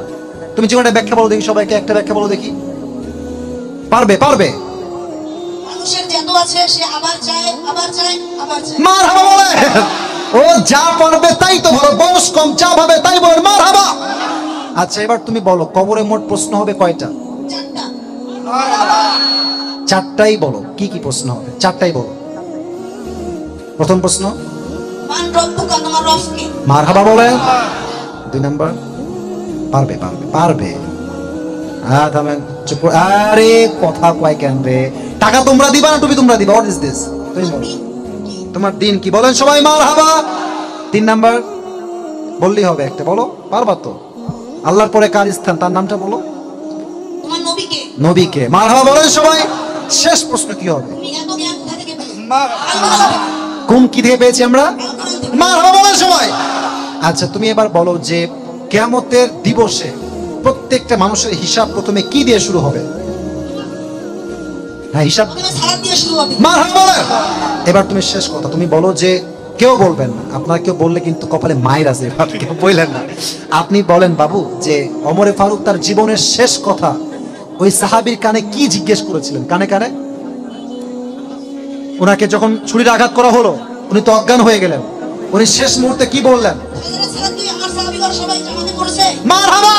তুমি যে কোনো ব্যাখ্যা বলো দেখি, সবাইকে একটা ব্যাখ্যা বলো দেখি। পারবে পারবে। মানুষের যত আছে সে আবার চায়, আবার চায়, আবার চায়। মারহাবা বলে। ও যা পারবে তাই তো বলো, বয়স কম, যা ভাবে তাই বলে মারহাবা। আচ্ছা এবার তুমি বলো, কবরে মোট প্রশ্ন হবে কয়টা? 4টা। 4টাই বলো। কি কি প্রশ্ন হবে? 4টাই বলো। প্রথম প্রশ্ন, মান রব্বুকা, তোমার রব কে? মারহাবা বলে। 2 নাম্বার, পারবে পারবে পারবে। থামেন, চুপ। আরে কথা কয় কেন রে? টাকা তোমরা দিবা না টুপি তোমরা দিবা? What is this? তুমি বলো, তোমার দিন কি? বলেন সবাই মারহাবা। 3 নাম্বার বললেই হবে একটা, বলো। পারবা তো? আল্লাহর পরে কার স্থান, তার নামটা বলো। তোমার নবী কে? নবীকে। মারহাবা বলেন সবাই। শেষ প্রশ্ন কি হবে? তুমি এত জ্ঞান কোথা থেকে পেলে? কোন কি থেকে পেয়েছি আমরা? আল কোরআন থেকে। মারহাবা বলেন সবাই। আচ্ছা তুমি এবার বলো যে কিয়ামতের দিবসে প্রত্যেকটা মানুষের হিসাব প্রথমে কি দিয়ে শুরু হবে? হিসাব প্রথমে সালাত দিয়ে শুরু হবে। মারহাবা বলেন। এবার তুমি শেষ কথা, তুমি বলো যে কেউ বলবেন না, আপনার কেউ বললে কিন্তু কপালে মায়ের আছে, কেউ বললেন না। আপনি বলেন বাবু যে ওমরে ফারুক তার জীবনের শেষ কথা ওই সাহাবীর কানে কি জিজ্ঞেস করেছিলেন? কানে কানে ওনাকে যখন ছুরির আঘাত করা হলো, উনি তো অজ্ঞান হয়ে গেলেন, উনি শেষ মুহূর্তে কি বললেন? হযরত সাদ আমার সাহাবীগণ সবাই জামাতে পড়েছে। মারহাবা,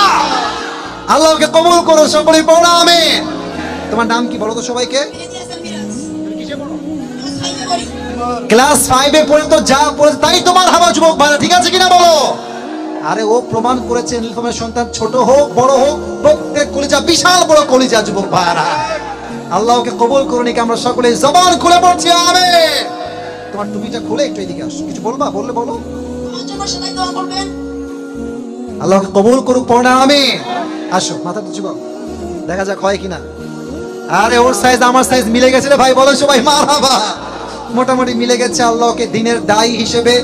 আল্লাহকে কবুল করো, সকলেই পড়ো আমিন। তোমার নাম কি বলো তো সবাইকে? মেহেদী হাসান মিরাজ। কিসে পড়ো? ক্লাস 5 এ পড়ি। ক্লাস 5 এ পড়ে তো যা পড়েছে তাই তোমার হাবা যুবক ভাইরা, ঠিক আছে কিনা বলো? আরে ও প্রমাণ করেছে নীলফামারীর সন্তান, ছোট হোক বড় হোক, প্রত্যেক কলিজা বিশাল বড় কলিজা যুবক ভাইরা। আল্লাহকে কবুল করুন, কি আমরা সকলে জবান খুলে পড়ছি আমিন। তোমার টুপিটা খুলে একটু এদিকে আসো, কিছু বলবা? বললে বলো। আমার জন্য সবাই দোয়া করবেন। আল্লাহকে কবুল করুক, পড়না আমিন। আসো, মাথা তো যুবক, দেখা যাক হয় কিনা। আরে ওর সাইজ আমার সাইজ মিলে গেছে রে ভাই, বলো সবাই মারহাবা। মোটামুটি মিলে গেছে। আল্লাহকে দিনের দায়ী হিসেবে,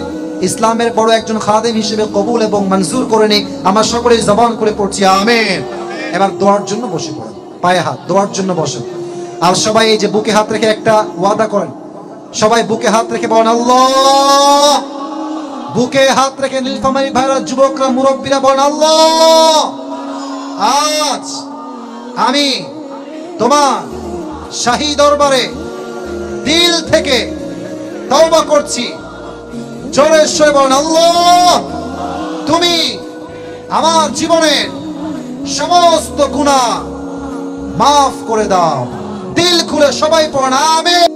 ইসলামের বড় একজন খাদেম হিসেবে কবুল এবং মঞ্জুর করে নি। আমরা সকলে জবান করে পড়ছি আমিন। এবার দোয়ার জন্য বসে পড়েন, পায়ে হাত, দোয়ার জন্য বসেন। আর সবাই এই যে বুকে হাত রেখে একটা ওয়াদা করেন, সবাই বুকে হাত রেখে বলেন আল্লাহ। বুকে হাত রেখে নীলফামারী ভাইরা, যুবকরা, মুরব্বীরা বলেন আল্লাহ, আজ আমি তোমার শাহী দরবারে দিল থেকে তওবা করছি। জোরে সরে বলেন আল্লাহ, তুমি আমার জীবনের সমস্ত গুনাহ মাফ করে দাও। দিল খুলে সবাই পড়েন আমিন।